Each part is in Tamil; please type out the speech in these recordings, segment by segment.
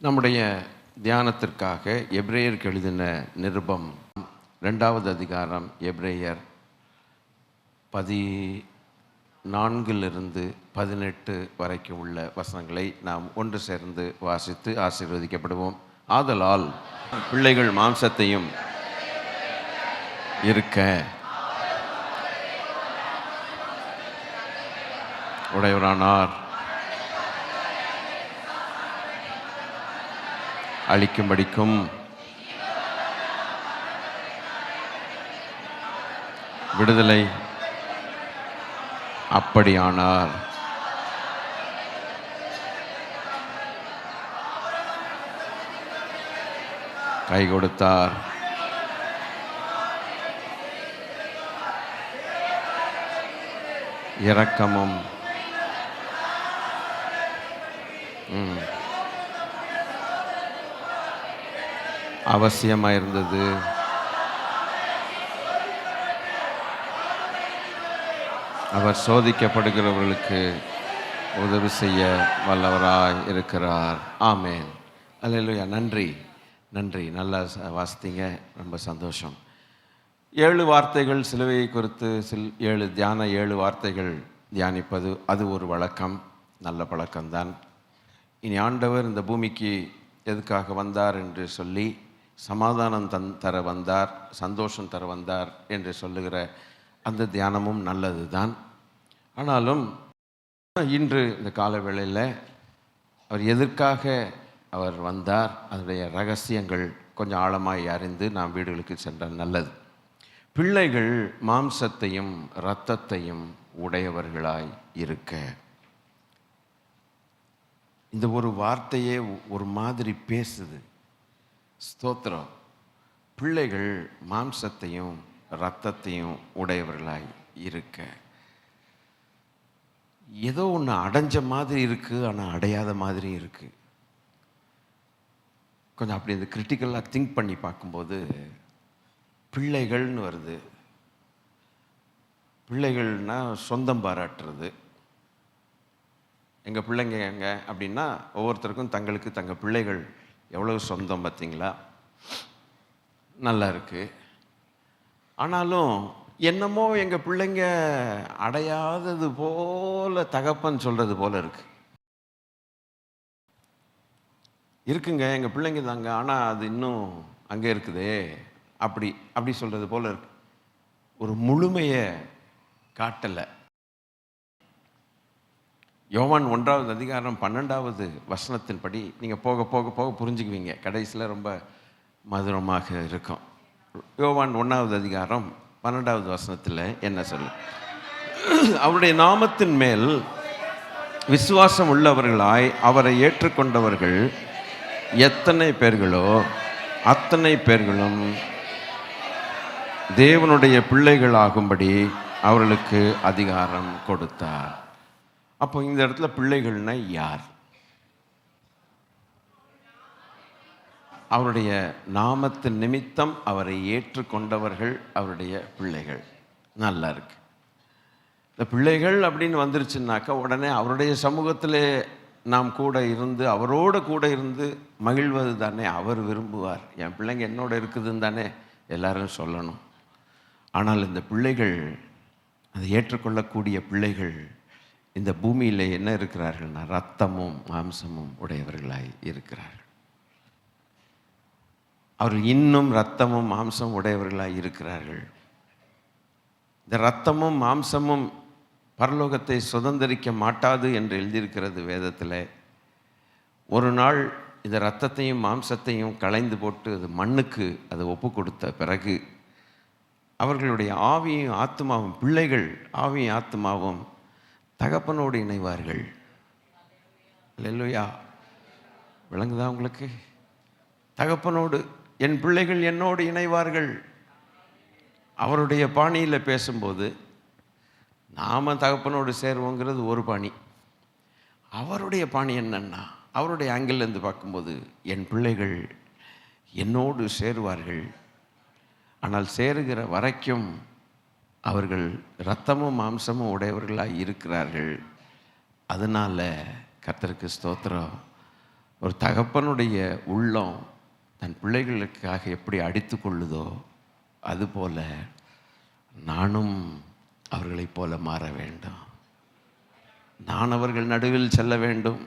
நம்முடைய தியானத்திற்காக எபிரேயருக்கு எழுதின நிருபம் 2வது அதிகாரம் எபிரேயர் 14 18 வரைக்கும் உள்ள வசனங்களை நாம் ஒன்று சேர்ந்து வாசித்து ஆசீர்வதிக்கப்படுவோம். ஆதலால் பிள்ளைகள் மாம்சத்தையும் இருக்க உடையவரானார், அழிக்கும்படிக்கும் விடுதலை அப்படியானார். கை கொடுத்தார், இரக்கமும் அவசியமாக இருந்தது. அவர் சோதிக்கப்படுகிறவர்களுக்கு உதவி செய்ய வல்லவராய் இருக்கிறார். ஆமேன். அல்லேலூயா. நன்றி நன்றி. நல்லா வாசித்தீங்க, ரொம்ப சந்தோஷம். 7 வார்த்தைகள் சிலுவையை குறித்து 7 வார்த்தைகள் தியானிப்பது அது ஒரு வழக்கம், நல்ல பழக்கம்தான். இனி ஆண்டவர் இந்த பூமிக்கு எதுக்காக வந்தார் என்று சொல்லி சமாதானம் தர வந்தார், சந்தோஷம் தர வந்தார் என்று சொல்லுகிற அந்த தியானமும் நல்லது தான். ஆனாலும் இன்று இந்த கால வேளையில் அவர் எதற்காக அவர் வந்தார், அதனுடைய ரகசியங்கள் கொஞ்சம் ஆழமாய் அறிந்து நாம் வீடுகளுக்கு சென்றால் நல்லது. பிள்ளைகள் மாம்சத்தையும் இரத்தத்தையும் உடையவர்களாய் இருக்க. இந்த ஒரு வார்த்தையே ஒரு மாதிரி பேசுது. ஸ்தோத்திரம். பிள்ளைகள் மாம்சத்தையும் இரத்தத்தையும் உடையவர்களாய் இருக்க. ஏதோ ஒன்று அடைஞ்ச மாதிரி இருக்குது, ஆனால் அடையாத மாதிரி இருக்குது. கொஞ்சம் அப்படி இந்த கிரிட்டிக்கலாக திங்க் பண்ணி பார்க்கும்போது பிள்ளைகள்னு வருது. பிள்ளைகள்னா சொந்தம் பாராட்டுறது. எங்கள் பிள்ளைங்க எங்க அப்படின்னா ஒவ்வொருத்தருக்கும் தங்களுக்கு தங்கள் பிள்ளைகள் எவ்வளோ சொந்தம் பார்த்தீங்களா? நல்லா இருக்குது. ஆனாலும் என்னமோ எங்கள் பிள்ளைங்க அடையாதது போல தகப்பன் சொல்கிறது போல இருக்குங்க, எங்கள் பிள்ளைங்க தாங்க, ஆனால் அது இன்னும் அங்கே இருக்குதே, அப்படி சொல்கிறது போல இருக்கு. ஒரு முழுமையை காட்டலை. யோவான் 1வது அதிகாரம் 12வது வசனத்தின்படி நீங்கள் போக போக போக புரிஞ்சுக்குவீங்க. கடைசியில் ரொம்ப மதுரமாக இருக்கும். யோவான் 1வது அதிகாரம் 12வது வசனத்தில் என்ன சொல்லும்? அவருடைய நாமத்தின் மேல் விசுவாசம் உள்ளவர்களாய் அவரை ஏற்றுக்கொண்டவர்கள் எத்தனை பேர்களோ அத்தனை பேர்களும் தேவனுடைய பிள்ளைகளாகும்படி அவர்களுக்கு அதிகாரம் கொடுத்தார். அப்போ இந்த இடத்துல பிள்ளைகள்னா யார்? அவருடைய நாமத்தின் நிமித்தம் அவரை ஏற்றுக்கொண்டவர்கள் அவருடைய பிள்ளைகள். நல்லா இருக்கு. இந்த பிள்ளைகள் அப்படின்னு வந்துருச்சுன்னாக்கா உடனே அவருடைய சமூகத்திலே நாம் கூட இருந்து அவரோடு கூட இருந்து மகிழ்வது தானே அவர் விரும்புவார். என் பிள்ளைங்க என்னோட இருக்குதுன்னு தானே எல்லாரும் சொல்லணும். ஆனால் இந்த பிள்ளைகள், அதை ஏற்றுக்கொள்ளக்கூடிய பிள்ளைகள் இந்த பூமியில் என்ன இருக்கிறார்கள்னா இரத்தமும் மாம்சமும் உடையவர்களாய் இருக்கிறார்கள். அவர்கள் இன்னும் இரத்தமும் மாம்சம் உடையவர்களாய் இருக்கிறார்கள். இந்த இரத்தமும் மாம்சமும் பரலோகத்தை சுதந்திரிக்க மாட்டாது என்று எழுதியிருக்கிறது வேதத்தில். ஒரு நாள் இந்த இரத்தத்தையும் மாம்சத்தையும் களைந்து போட்டு அது மண்ணுக்கு அதை ஒப்பு கொடுத்த பிறகு அவர்களுடைய ஆவியும் ஆத்மாவும், பிள்ளைகள் ஆவியும் ஆத்மாவும் தகப்பனோடு இணைவார்கள். அல்லேலூயா. விளங்குதா உங்களுக்கு? தகப்பனோடு, என் பிள்ளைகள் என்னோடு இணைவார்கள். அவருடைய பாணியில் பேசும்போது நாம் தகப்பனோடு சேருவோங்கிறது ஒரு பாணி. அவருடைய பாணி என்னன்னா, அவருடைய ஆங்கிள்லேருந்து பார்க்கும்போது என் பிள்ளைகள் என்னோடு சேருவார்கள். ஆனால் சேருகிற வரைக்கும் அவர்கள் இரத்தமும் மாம்சமும் உடையவர்களாக இருக்கிறார்கள். அதனால் கர்த்தருக்கு ஸ்தோத்திரம், ஒரு தகப்பனுடைய உள்ளம் தன் பிள்ளைகளுக்காக எப்படி அடித்து கொள்ளுதோ அதுபோல நானும் அவர்களைப் போல மாற வேண்டும். நான் அவர்கள் நடுவில் செல்ல வேண்டும்.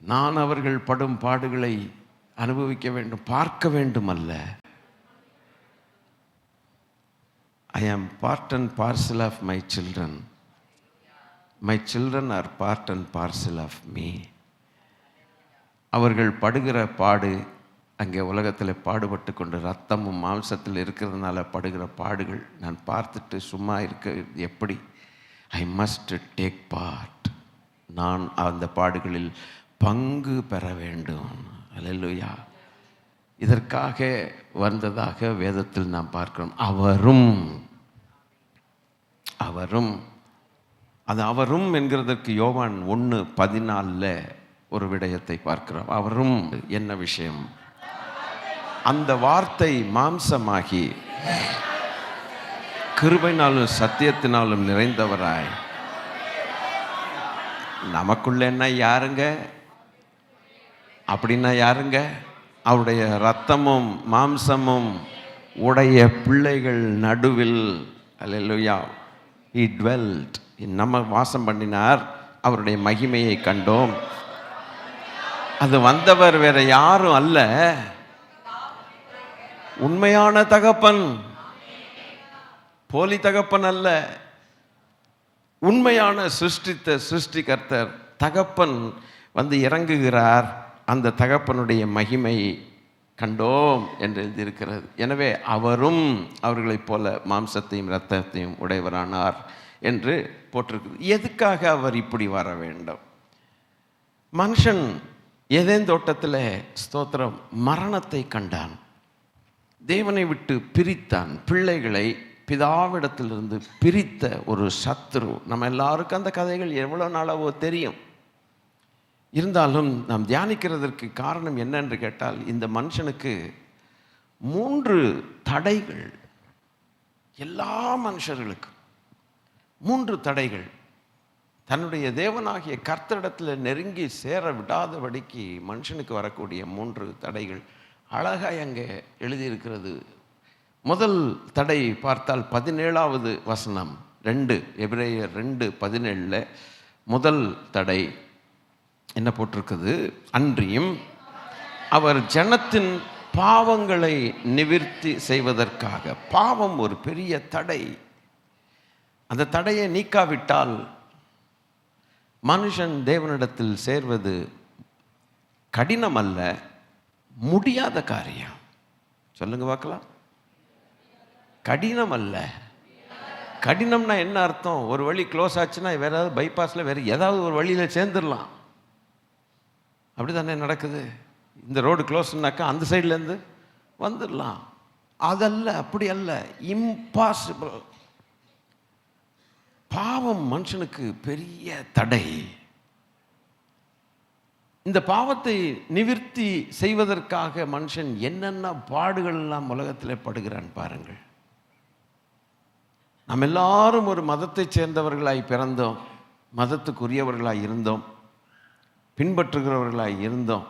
நான் அவர்கள் படும் பாடுகளை அனுபவிக்க வேண்டும், பார்க்க வேண்டும் அல்ல. I am part and parcel of my children. My children are part and parcel of me. அவர்கள் படுகிற பாடு, அங்கே உலகத்தில் பாடுபட்டு கொண்டு ரத்தமும் மாம்சத்தில் இருக்கிறதுனால படுகிற பாடுகள் நான் பார்த்துட்டு சும்மா இருக்க எப்படி? I must take part. நான் அந்த பாடுகளில் பங்கு பெற வேண்டும். அல்லேலூயா. இதற்காக வந்ததாக வேதத்தில் நாம் பார்க்கிறோம். அவரும் அது அவரும் என்கிறதற்கு யோவான் 1:14 ஒரு விடயத்தை பார்க்கிறோம். அவரும் என்ன விஷயம்? அந்த வார்த்தை மாம்சமாகி கிருபையினாலும் சத்தியத்தினாலும் நிறைந்தவராய் நமக்குள்ள என்ன யாருங்க அப்படின்னா யாருங்க? அவருடைய இரத்தமும் மாம்சமும் உடைய பிள்ளைகள் நடுவில். அல்லேலூயா. He dwelt. நம்ம வாசம் பண்ணினார், அவருடைய மகிமையை கண்டோம். அது வந்தவர் வேற யாரும் அல்ல, உண்மையான தகப்பன், போலி தகப்பன் அல்ல. உண்மையான சிருஷ்டிகர்த்தர் தகப்பன் வந்து இறங்குகிறார். அந்த தகப்பனுடைய மகிமை கண்டோம் என்று எழுதியிருக்கிறது. எனவே அவரும் அவர்களைப் போல மாம்சத்தையும் இரத்தத்தையும் உடையவரானார் என்று போட்டிருக்குது. எதுக்காக அவர் இப்படி வர வேண்டும்? மனுஷன் ஏதேன் தோட்டத்தில் ஸ்தோத்திரம் மரணத்தை கண்டான், தேவனை விட்டு பிரித்தான், பிள்ளைகளை பிதாவிடத்திலிருந்து பிரித்த ஒரு சத்துரு. நம்ம எல்லாருக்கும் அந்த கதைகள் எவ்வளோ நாளாவோ தெரியும். இருந்தாலும் நாம் தியானிக்கிறதற்கு காரணம் என்னென்று கேட்டால், இந்த மனுஷனுக்கு 3 தடைகள், எல்லா மனுஷர்களுக்கும் 3 தடைகள். தன்னுடைய தேவனாகிய கர்த்தரிடத்தில் நெருங்கி சேர விடாதபடிக்கு மனுஷனுக்கு வரக்கூடிய 3 தடைகள் அழகாய் அங்கே எழுதியிருக்கிறது. முதல் தடை பார்த்தால் 17வது வசனம் 2 எபிரேயர் 2:17 முதல் தடை என்ன போட்டிருக்குது? அன்றியும் அவர் ஜனத்தின் பாவங்களை நிவிர்த்தி செய்வதற்காக. பாவம் ஒரு பெரிய தடை. அந்த தடையை நீக்காவிட்டால் மனுஷன் தேவனிடத்தில் சேர்வது கடினம் அல்ல, முடியாத காரியம். சொல்லுங்க பார்க்கலாம். கடினம் அல்ல. கடினம்னா என்ன அர்த்தம்? ஒரு வழி க்ளோஸ் ஆச்சுன்னா வேற ஏதாவது பைபாஸில் வேற ஏதாவது ஒரு வழியில் சேர்ந்துடலாம். அப்படி தானே நடக்குது. இந்த ரோடு க்ளோஸ்னாக்கா அந்த சைட்லேருந்து வந்துடலாம். அதல்ல, அப்படி அல்ல, இம்பாசிபிள். பாவம் மனுஷனுக்கு பெரிய தடை. இந்த பாவத்தை நிவிர்த்தி செய்வதற்காக மனுஷன் என்னென்ன பாடுகள் எல்லாம் உலகத்தில் படுகிறான் பாருங்கள். நம்ம எல்லாரும் ஒரு மதத்தை சேர்ந்தவர்களாய் பிறந்தோம், மதத்துக்குரியவர்களாய் இருந்தோம், பின்பற்றுகிறவர்களாய் இருந்தோம்.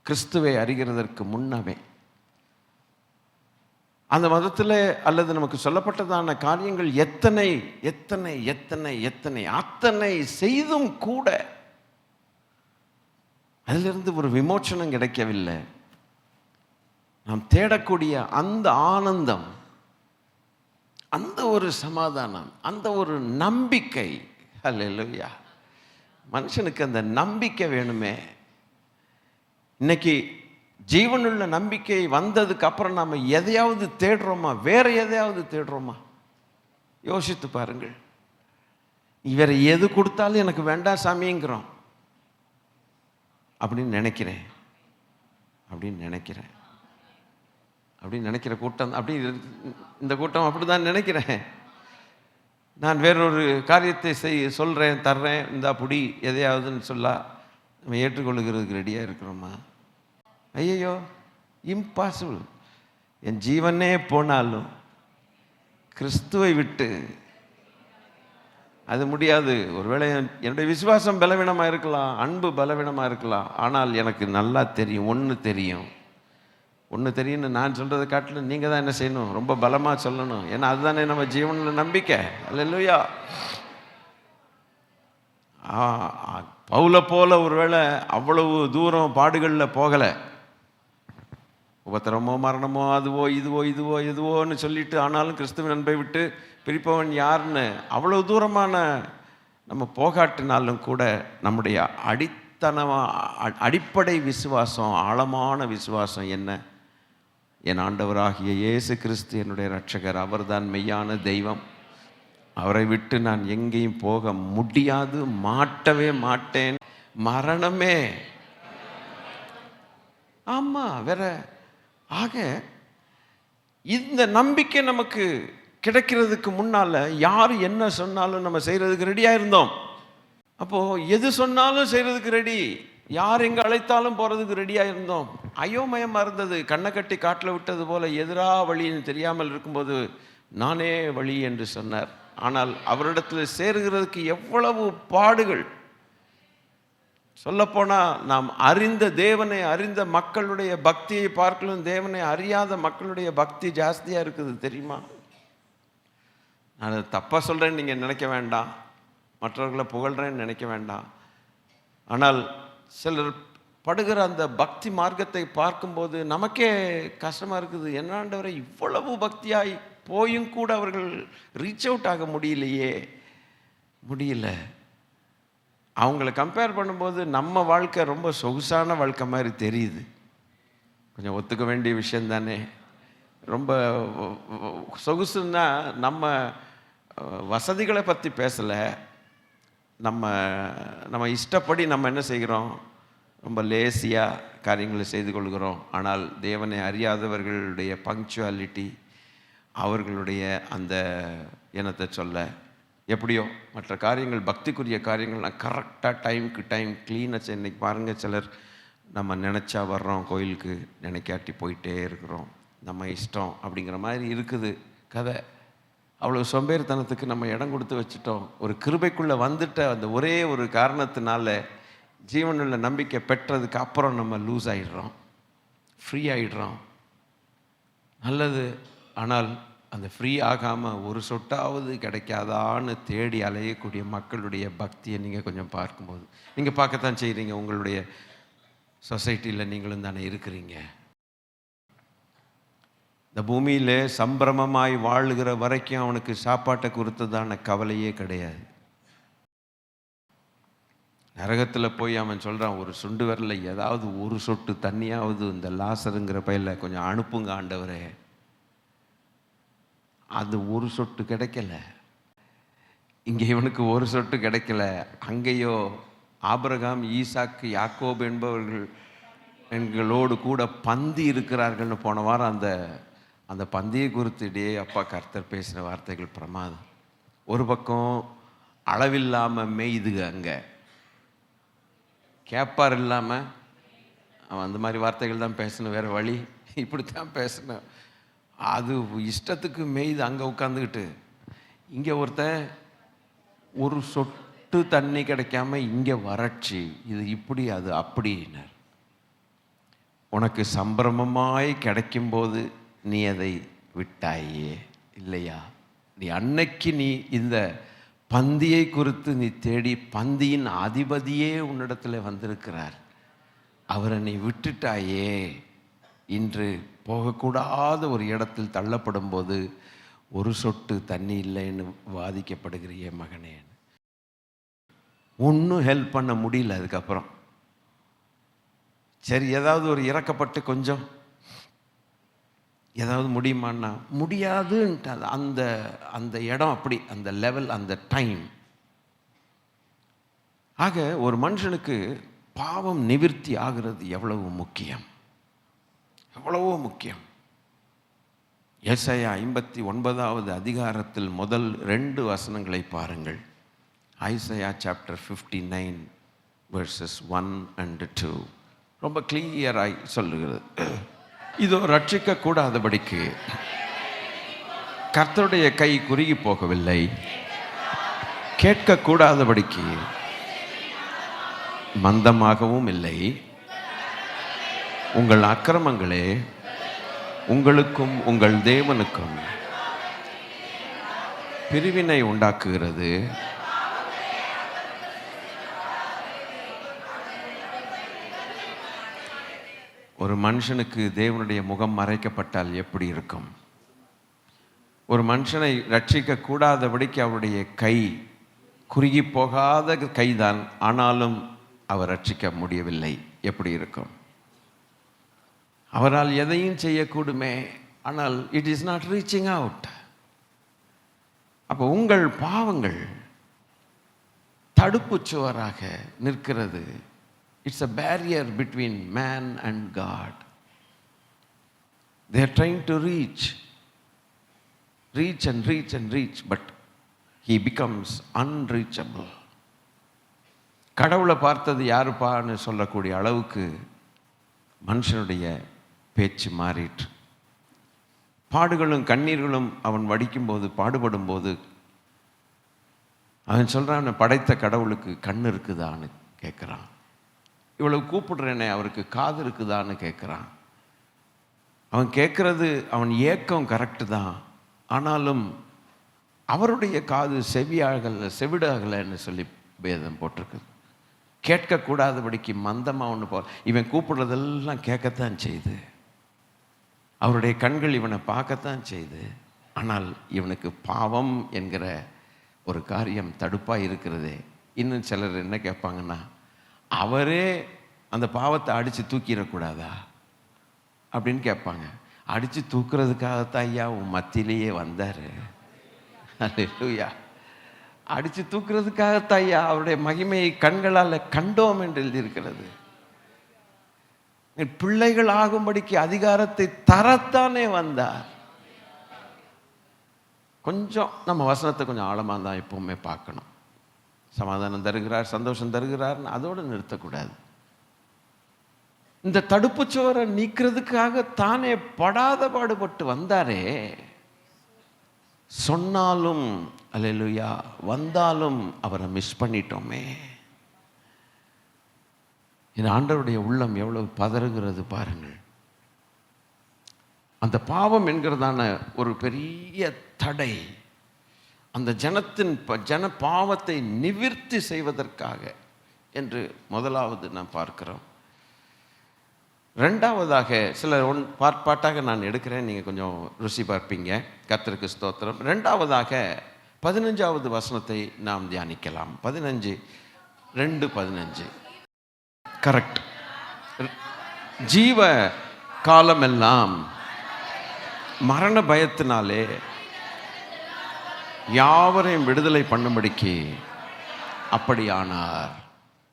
கிறிஸ்துவை அறிகிறதற்கு முன்னவே அந்த மதத்தில் அல்லது நமக்கு சொல்லப்பட்டதான காரியங்கள் எத்தனை எத்தனை எத்தனை எத்தனை அத்தனை செய்தும் கூட அதிலிருந்து ஒரு விமோச்சனம் கிடைக்கவில்லை. நாம் தேடக்கூடிய அந்த ஆனந்தம், அந்த ஒரு சமாதானம், அந்த ஒரு நம்பிக்கை, அல்லேலூயா. மனுஷனுக்கு அந்த நம்பிக்கை வேணுமே. இன்னைக்கு ஜீவனுள்ள நம்பிக்கை வந்ததுக்கு அப்புறம் நாம் எதையாவது தேடுறோமா? வேற எதையாவது தேடுறோமா? யோசித்து பாருங்கள். வேற எது கொடுத்தாலும் எனக்கு வேண்டாம் சாமிங்கிறோம் அப்படின்னு நினைக்கிறேன் அப்படின்னு நினைக்கிற கூட்டம், அப்படி இந்த கூட்டம் அப்படி தான் நினைக்கிறேன். நான் வேறொரு காரியத்தை சொல்கிறேன், தர்றேன், இந்த புடி எதையாவதுன்னு சொல்ல நம்ம ஏற்றுக்கொள்ளுகிறதுக்கு ரெடியாக இருக்கிறோமா? ஐயோ, இம்பாசிபிள். என் ஜீவனே போனாலும் கிறிஸ்துவை விட்டு அது முடியாது. ஒருவேளை என்னுடைய விசுவாசம் பலவீனமாக இருக்கலாம், அன்பு பலவீனமாக இருக்கலாம். ஆனால் எனக்கு நல்லா தெரியும், ஒன்று தெரியும்னு நான் சொல்கிறத காட்டிலும் நீங்கள் தான் என்ன செய்யணும், ரொம்ப பலமாக சொல்லணும். ஏன்னா அதுதானே நம்ம ஜீவனில் நம்பிக்கை. அல்லேலூயா. பவுலை போல ஒருவேளை அவ்வளவு தூரம் பாடுகளில் போகலை. உபத்திரமோ மரணமோ அதுவோ இதுவோன்னு சொல்லிட்டு, ஆனாலும் கிறிஸ்துவின் அன்பை விட்டு பிரிப்பவன் யாருன்னு அவ்வளவு தூரமான நம்ம போகாட்டினாலும் கூட நம்முடைய அடிப்படை விசுவாசம், ஆழமான விசுவாசம் என்ன? என் ஆண்டவராகிய இயேசு கிறிஸ்து என்னுடைய இரட்சகர், அவர்தான் மெய்யான தெய்வம். அவரை விட்டு நான் எங்கேயும் போக முடியாது, மாட்டவே மாட்டேன். மரணமே ஆமா வேற. ஆக இந்த நம்பிக்கை நமக்கு கிடைக்கிறதுக்கு முன்னால யார் என்ன சொன்னாலும் நம்ம செய்யறதுக்கு ரெடியா இருந்தோம். அப்போ எது சொன்னாலும் செய்யறதுக்கு ரெடி, யார் எங்க அழைத்தாலும் போறதுக்கு ரெடியா இருந்தோம். அயோமயமா இருந்தது. கண்ணை கட்டி காட்டில் விட்டது போல எதிரா வழின்னு தெரியாமல் இருக்கும்போது நானே வழி என்று சொன்னார். ஆனால் அவரிடத்தில் சேருகிறதுக்கு எவ்வளவு பாடுகள். சொல்லப்போனால் நாம் தேவனை அறிந்த மக்களுடைய பக்தியை பார்க்கலும் தேவனை அறியாத மக்களுடைய பக்தி ஜாஸ்தியாக இருக்குது தெரியுமா? நான் தப்பாக சொல்கிறேன்னு நீங்கள் நினைக்க வேண்டாம், மற்றவர்களை புகழ்கிறேன்னு நினைக்க வேண்டாம். ஆனால் சிலர் படுகிற அந்த பக்தி மார்க்கத்தை பார்க்கும்போது நமக்கே கஷ்டமாக இருக்குது. என்னாண்டவரை இவ்வளவு பக்தியாய் போயும் கூட அவர்கள் ரீச் அவுட் ஆக முடியல. அவங்கள கம்பேர் பண்ணும்போது நம்ம வாழ்க்கை ரொம்ப சொகுசான வாழ்க்கை மாதிரி தெரியுது. கொஞ்சம் ஒத்துக்க வேண்டிய விஷயம் தானே. ரொம்ப சொகுசுன்னா நம்ம வசதிகளை பற்றி பேசலை, நம்ம இஷ்டப்படி நம்ம என்ன செய்கிறோம், ரொம்ப லேசியாக காரியங்களை செய்து கொள்கிறோம். ஆனால் தேவனை அறியாதவர்களுடைய பங்க்சுவாலிட்டி, அவர்களுடைய அந்த என்னத்தை சொல்ல, எப்படியோ மற்ற காரியங்கள், பக்திக்குரிய காரியங்கள்லாம் கரெக்டாக டைமுக்கு டைம் க்ளீனாக. இன்னைக்கு பாருங்கள், சிலர் நம்ம நினச்சா வர்றோம் கோயிலுக்கு, நினைக்காட்டி போயிட்டே இருக்கிறோம், நம்ம இஷ்டம் அப்படிங்கிற மாதிரி இருக்குது கதை. அவ்வளோ சோம்பேறித்தனத்துக்கு நம்ம இடம் கொடுத்து வச்சுட்டோம். ஒரு கிருபைக்குள்ளே வந்துட்ட அந்த ஒரே ஒரு காரணத்தினால ஜீவனுள்ள நம்பிக்கை பெற்றதுக்கு அப்புறம் நம்ம லூஸ் ஆகிடுறோம், ஃப்ரீ ஆகிடுறோம். நல்லது. ஆனால் அந்த ஃப்ரீ ஆகாமல் ஒரு சொட்டாவது கிடைக்காதான்னு தேடி அலையக்கூடிய மக்களுடைய பக்தியை நீங்கள் கொஞ்சம் பார்க்கும்போது, நீங்கள் பார்க்கத்தான் செய்கிறீங்க. உங்களுடைய சொசைட்டியில் நீங்களும் தானே இருக்கிறீங்க. இந்த பூமியில் சம்பிரமமாய் வாழுகிற வரைக்கும் அவனுக்கு சாப்பாட்டை குறித்ததான கவலையே கிடையாது. நரகத்தில் போய் அவன் சொல்கிறான், ஒரு சுண்டு வரல ஏதாவது ஒரு சொட்டு தண்ணியாவது இந்த லாசருங்கிற பையில கொஞ்சம் அனுப்புங்க ஆண்டவரே. அது ஒரு சொட்டு கிடைக்கல. இங்கே இவனுக்கு ஒரு சொட்டு கிடைக்கல. அங்கேயோ ஆபிரகாம், ஈசாக்கு, யாக்கோபு என்பவர்கள் எங்களோடு கூட பந்தி இருக்கிறார்கள்னு போன வாரம் அந்த பந்தியை குறித்து அப்பா கர்த்தர் பேசின வார்த்தைகள் பிரமாதம். ஒரு பக்கம் அளவில்லாமல் மேய்துக, அங்கே கேப்பார் இல்லாமல் அவன் அந்த மாதிரி வார்த்தைகள் தான் பேசணும், வேறு வழி இப்படித்தான் பேசணும். அது இஷ்டத்துக்கு மேய்து அங்கே உட்காந்துக்கிட்டு. இங்கே ஒருத்தன் ஒரு சொட்டு தண்ணி கிடைக்காம இங்கே வறட்சி, இது இப்படி அது அப்படின்னார். உனக்கு சம்பிரமமாய் கிடைக்கும்போது நீ அதை விட்டாயே இல்லையா? நீ அன்னைக்கு நீ இந்த பந்தியை குறித்து நீ தேடி, பந்தியின் அதிபதியே உன்னிடத்தில் வந்திருக்கிறார், அவரை நீ விட்டுட்டாயே. இன்று போகக்கூடாத ஒரு இடத்தில் தள்ளப்படும் போது ஒரு சொட்டு தண்ணி இல்லைன்னு வாதிக்கப்படுகிறிய மகனே. ஒன்றும் ஹெல்ப் பண்ண முடியல. அதுக்கப்புறம் சரி, ஏதாவது ஒரு இறக்கப்பட்டு கொஞ்சம் ஏதாவது முடியுமான்னா முடியாதுன்ட்டு. அந்த இடம் அப்படி, அந்த லெவல், அந்த டைம். ஆக ஒரு மனுஷனுக்கு பாவம் நிவிர்த்தி ஆகிறது எவ்வளவு முக்கியம், எவ்வளவோ முக்கியம். ஏசாயா 59வது அதிகாரத்தில் முதல் 2 வசனங்களை பாருங்கள். ஐசையா சாப்டர் 59 verses 1 and 2 ரொம்ப கிளியராய் சொல்லுகிறது. இதோ ரட்சிக்க கூடாதபடிக்கு கர்த்தருடைய கை குறுகி போகவில்லை, கேட்கக்கூடாதபடிக்கு மந்தமாகவும் இல்லை. உங்கள் அக்கிரமங்களே உங்களுக்கும் உங்கள் தேவனுக்கும் பிரிவினை உண்டாக்குகிறது. ஒரு மனுஷனுக்கு தேவனுடைய முகம் மறைக்கப்பட்டால் எப்படி இருக்கும்? ஒரு மனுஷனை ரட்சிக்க கூடாதபடிக்கு அவருடைய கை குறுகி போகாத கைதான், ஆனாலும் அவர் ரட்சிக்க முடியவில்லை, எப்படி இருக்கும்? அவரால் எதையும் செய்யக்கூடுமே, ஆனால் it is not reaching out. அப்போ உங்கள் பாவங்கள் தடுப்பு சுவராக நிற்கிறது. It's a barrier between man and God. They are trying to reach and reach and reach, but he becomes unreachable. கடவுளை பார்த்தது யாருப்பான்னு சொல்லக்கூடிய அளவுக்கு மனுஷனுடைய பேச்சு மாறிற்று. பாடுகளும் கண்ணீர்களும் அவன் வடிக்கும்போது, பாடுபடும்போது அவன் சொல்கிறான், படைத்த கடவுளுக்கு கண் இருக்குதான்னு கேட்குறான். இவ்வளவு கூப்பிடுறேனே, அவருக்கு காது இருக்குதான்னு கேட்குறான். அவன் கேட்குறது, அவன் ஏக்கம் கரெக்டு தான், ஆனாலும் அவருடைய காது செவிடாகலைன்னு சொல்லி வேதம் போட்டிருக்கு. கேட்கக்கூடாதபடிக்கு மந்தமாக ஒன்று இவன் கூப்பிடுறதெல்லாம் கேட்கத்தான் செய்யுது. அவருடைய கண்கள் இவனை பார்க்கத்தான் செய்யுது. ஆனால் இவனுக்கு பாவம் என்கிற ஒரு காரியம் தடுப்பாக இருக்கிறதே. இன்னும் சிலர் என்ன கேட்பாங்கன்னா, அவரே அந்த பாவத்தை அடித்து தூக்கிடக்கூடாதா அப்படின்னு கேட்பாங்க. அடித்து தூக்குறதுக்காகத்தான் ஐயா உன் மத்தியிலேயே வந்தார். அல்லேலூயா. அடித்து தூக்குறதுக்காகத்தான் ஐயா அவருடைய மகிமையை கண்களால் கண்டோம் என்று எழுதியிருக்கிறது. பிள்ளைகள் ஆகும்படிக்கு அதிகாரத்தை தரத்தானே வந்தார். கொஞ்சம் நம்ம வசனத்தை கொஞ்சம் ஆழமாக தான் எப்பவுமே பார்க்கணும். சமாதானம் தருகிறார், சந்தோஷம் தருகிறார்னு அதோடு நிறுத்தக்கூடாது. இந்த தடுப்பு சுவரை நீக்கிறதுக்காக தானே படாத பாடுபட்டு வந்தாரே. சொன்னாலும் அல்லேலூயா, வந்தாலும் அவரை மிஸ் பண்ணிட்டோமே. இந்த ஆண்டவருடைய உள்ளம் எவ்வளவு பதறுகிறது பாருங்கள். அந்த பாவம் என்கிறதான ஒரு பெரிய தடை அந்த ஜன பாவத்தை நிவிர்த்தி செய்வதற்காக என்று முதலாவது நாம் பார்க்கிறோம். ரெண்டாவதாக சில பாட்டாக நான் எடுக்கிறேன், நீங்கள் கொஞ்சம் ருசி பார்ப்பீங்க. கர்த்தருக்கு ஸ்தோத்திரம். ரெண்டாவதாக 15வது வசனத்தை நாம் தியானிக்கலாம். 15:2-15 கரெக்ட். ஜீவ காலமெல்லாம் மரண பயத்தினாலே யாவரையும் விடுதலை பண்ணும்படிக்கு அப்படியானார்.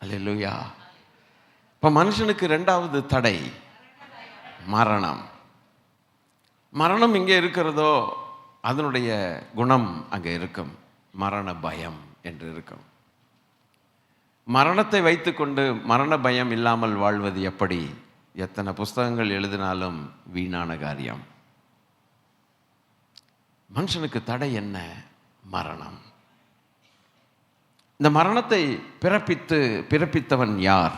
அல்லேலூயா. இப்போ மனுஷனுக்கு ரெண்டாவது தடை மரணம். மரணம் இங்கே இருக்கிறதோ அதனுடைய குணம் அங்கே இருக்கும். மரண பயம் என்று இருக்கும். மரணத்தை வைத்துக்கொண்டு மரண பயம் இல்லாமல் வாழ்வது எப்படி? எத்தனை புஸ்தகங்கள் எழுதினாலும் வீணான காரியம். மனுஷனுக்கு தடை என்ன? மரணம். இந்த மரணத்தை பிறப்பித்தவன் யார்?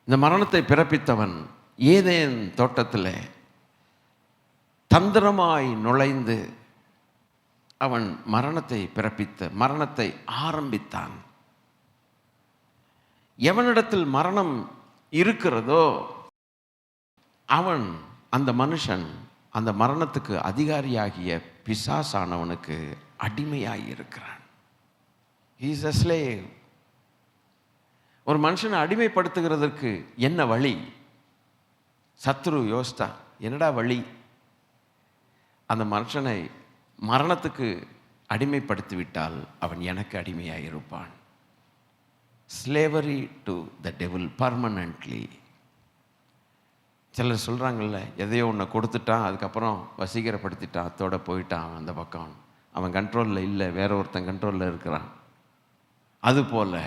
இந்த மரணத்தை பிறப்பித்தவன் ஏதேன் தோட்டத்தில் தந்திரமாய் நுழைந்து அவன் மரணத்தை ஆரம்பித்தான். எவனிடத்தில் மரணம் இருக்கிறதோ அவன், அந்த மனுஷன், அந்த மரணத்துக்கு அதிகாரியாகிய பிசாசானவனுக்கு அடிமையாகி இருக்கிறான். He is a slave. ஒரு மனுஷனை அடிமைப்படுத்துகிறதற்கு என்ன வழி? சத்ரு யோசித்தா, என்னடா வழி? அந்த மனுஷனை மரணத்துக்கு அடிமைப்படுத்தி விட்டால் அவன் எனக்கு அடிமையாக இருப்பான். Slavery to the devil permanently. சிலர் சொல்கிறாங்கல்ல, எதையோ ஒன்று கொடுத்துட்டான், அதுக்கப்புறம் வசீகரப்படுத்திட்டான், அத்தோட போயிட்டான், அவன் அந்த பக்கம், அவன் கண்ட்ரோலில் இல்லை, வேற ஒருத்தன் கண்ட்ரோலில் இருக்கிறான். அதுபோல்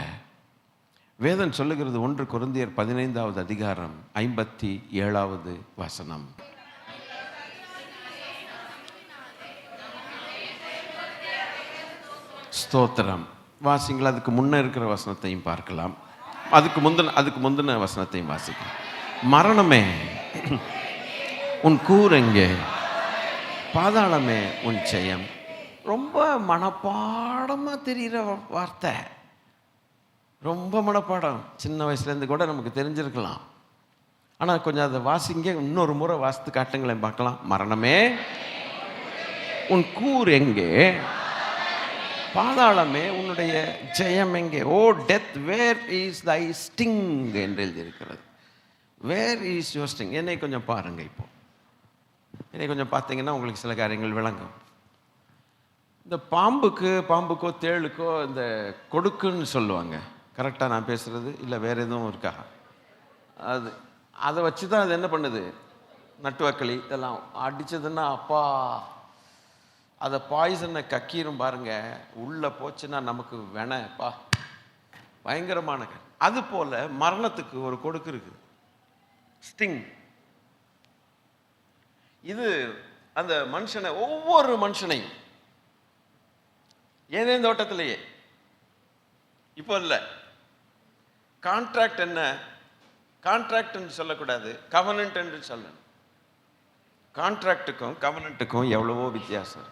வேதம் சொல்லுகிறது. 1 கொரிந்தியர் 15வது அதிகாரம் 57வது வசனம். ஸ்தோத்திரம். வாசிங்கள். அதுக்கு முன்ன இருக்கிற வசனத்தையும் பார்க்கலாம். அதுக்கு முந்தின வசனத்தையும் வாசிக்கலாம். மரணமே உன் கூர் எங்கே, பாதாளமே உன் ஜெயம். ரொம்ப மனப்பாடமாக தெரிகிற வார்த்தை, ரொம்ப மனப்பாடம். சின்ன வயசுலேருந்து கூட நமக்கு தெரிஞ்சிருக்கலாம். ஆனால் கொஞ்சம் அதை வாசிங்க, இன்னொரு முறை வாசித்து காட்டுங்களேன் பார்க்கலாம். மரணமே உன் கூர் எங்கே, பாதாளமே உன்னுடைய ஜெயம் எங்கே. O death, where is thy sting என்று எழுதியிருக்கிறது. Where is your sting. என்னை கொஞ்சம் பாருங்க. இப்போ என்னை கொஞ்சம் பார்த்தீங்கன்னா உங்களுக்கு சில காரியங்கள் விளங்கும். இந்த பாம்புக்கோ தேளுக்கோ இந்த கொடுக்குன்னு சொல்லுவாங்க. கரெக்டாக நான் பேசுகிறது இல்லை வேறு எதுவும் இருக்கா? அதை வச்சு தான் அது என்ன பண்ணுது, நட்டுவக்களி இதெல்லாம் அடித்ததுன்னா அப்பா அதை பாய்சனை கக்கீரும் பாருங்க. உள்ளே போச்சுன்னா நமக்கு வேணப்பா பயங்கரமான. அது போல் மரணத்துக்கு ஒரு கொடுக்கு இருக்குது, ஸ்டிங். இது அந்த மனுஷனை, ஒவ்வொரு மனுஷனையும் ஏதேன் தோட்டத்திலேயே, இப்போ இல்லை. கான்ட்ராக்ட் என்ன, கான்ட்ராக்ட் என்று சொல்லக்கூடாது, கவனன்ட் என்று சொல்லணும். கான்ட்ராக்டுக்கும் கவனன்ட்டுக்கும் எவ்வளவோ வித்தியாசம்.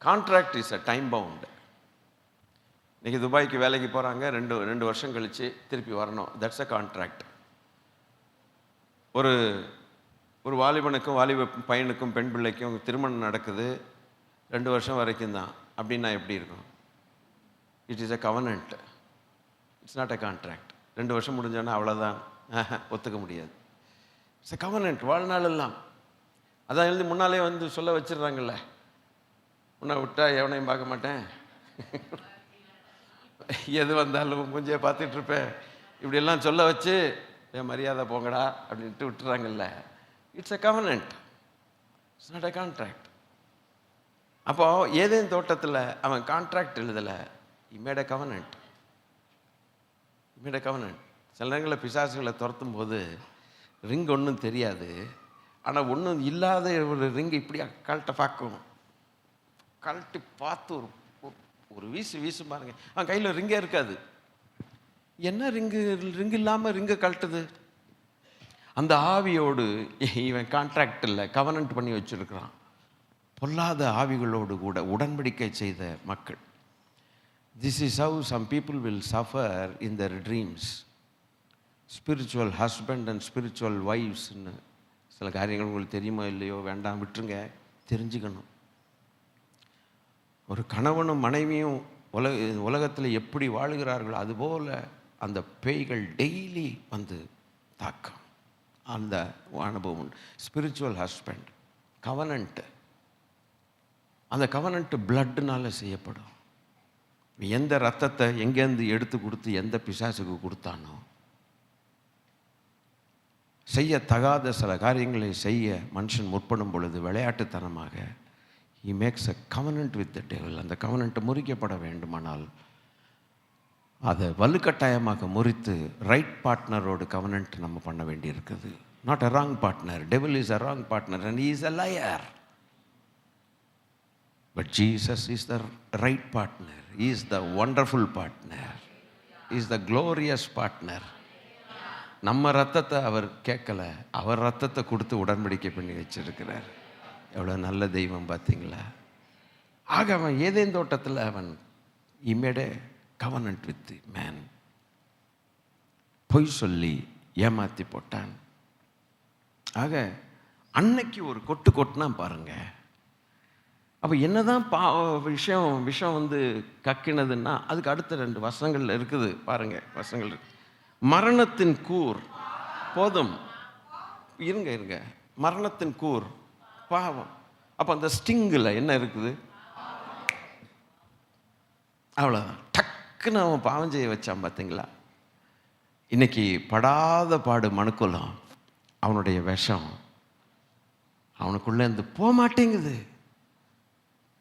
Contract is a time bound. இன்னைக்கு துபாய்க்கு வேலைக்கு போகிறாங்க, ரெண்டு வருஷம் கழித்து திருப்பி வரணும். That's a contract. ஒரு வாலிபனுக்கும் பையனுக்கும் பெண் பிள்ளைக்கும் திருமணம் நடக்குது, 2 வருஷம் வரைக்கும் தான். அப்படின்னா எப்படி இருக்கும்? It is a covenant, it's not a contract. 2 வருஷம் முடிஞ்சோன்னா அவ்வளோதான், ஒத்துக்க முடியாது. இட்ஸ் அ கவனன்ட், வாழ்நாள் எல்லாம். அதான் எழுதி முன்னாலே வந்து சொல்ல வச்சிடுறாங்கல்ல, உன்னை விட்டா எவனையும் பார்க்க மாட்டேன், எது வந்தாலும் கொஞ்சம் பார்த்துட்ருப்பேன், இப்படியெல்லாம் சொல்ல வச்சு என் மரியாதை போங்கடா அப்படின்ட்டு விட்டுறாங்கல்ல. It's a covenant, it's not a contract. அப்போ ஏதேன் தோட்டத்தில் அவன் கான்ட்ராக்ட் எழுதலை, he made a covenant. சில நேரங்களில் பிசாசுகளை துரத்தும் போது ரிங் ஒன்றும் தெரியாது, ஆனால் ஒன்றும் இல்லாத ஒரு ரிங் இப்படி கழட்ட பார்க்கும். கழட்டி பார்த்து ஒரு வீசு பாருங்க, அவன் கையில் ரிங்கே இருக்காது. என்ன ரிங்கு இல்லாமல் ரிங்கை கழட்டுது? அந்த ஆவியோடு இவன் கான்ட்ராக்ட் இல்லை, கவனன்ட் பண்ணி வச்சிருக்கிறான். பொல்லாத ஆவிகளோடு கூட உடன்படிக்கை செய்த மக்கள். This is how some people will suffer in their dreams. Spiritual husband and spiritual ஒய்ஃப்ஸ்ன்னு சில காரியங்கள் உங்களுக்கு தெரியுமோ இல்லையோ, வேண்டாம் விட்டுருங்க, தெரிஞ்சுக்கணும். ஒரு கணவனும் மனைவியும் உலகத்தில் எப்படி வாழுகிறார்களோ அதுபோல் அந்த பேய்கள் டெய்லி வந்து தாக்கம். அந்த அனுபவம். Spiritual husband, covenant. அந்த கவனன்ட்டு பிளட்டுனால செய்யப்படும். எந்த ரத்தத்தை எங்கேருந்து எடுத்து கொடுத்து எந்த பிசாசுக்கு கொடுத்தானோ, செய்ய தகாத சில காரியங்களை செய்ய மனுஷன் முற்படும் பொழுது விளையாட்டுத்தனமாக he makes a covenant with the devil. அந்த கவனன்ட்டு முறிக்கப்பட வேண்டுமானால் அதை வலுக்கட்டாயமாக முறித்து ரைட் பார்ட்னரோடு கவனன்ட் நம்ம பண்ண வேண்டி இருக்குது. Not a wrong partner. Devil is a wrong partner and he is a liar. But Jesus is the right partner. He is the wonderful partner. He is the glorious partner. நம்ம ரத்தத்தை அவர் கேட்கல, அவர் ரத்தத்தை கொடுத்து உடன்படிக்கை பண்ணி வச்சிருக்கிறார். எவ்வளோ நல்ல தெய்வம் பார்த்தீங்களா? ஆக அவன் ஏதேன் தோட்டத்தில் அவன் he made a covenant with the man. பொய் சொல்லி ஏமாற்றி போட்டான். ஆக அன்னைக்கு ஒரு கொட்டுனா பாருங்க. அப்போ என்னதான் விஷம் வந்து கக்கினதுன்னா அதுக்கு அடுத்த 2 வசனங்கள் இருக்குது பாருங்க. வசனங்கள் இருக்கு. மரணத்தின் கூர் போதும், இருங்க, மரணத்தின் கூர் பாவம். அப்போ அந்த ஸ்டிங்கில் என்ன இருக்குது? அவ்வளோதான். டக்குன்னு அவன் பாவம் செய்ய வச்சான் பார்த்தீங்களா? இன்னைக்கு படாத பாடு மனுக்குலம், அவனுடைய விஷம் அவனுக்குள்ளே இருந்து போக மாட்டேங்குது,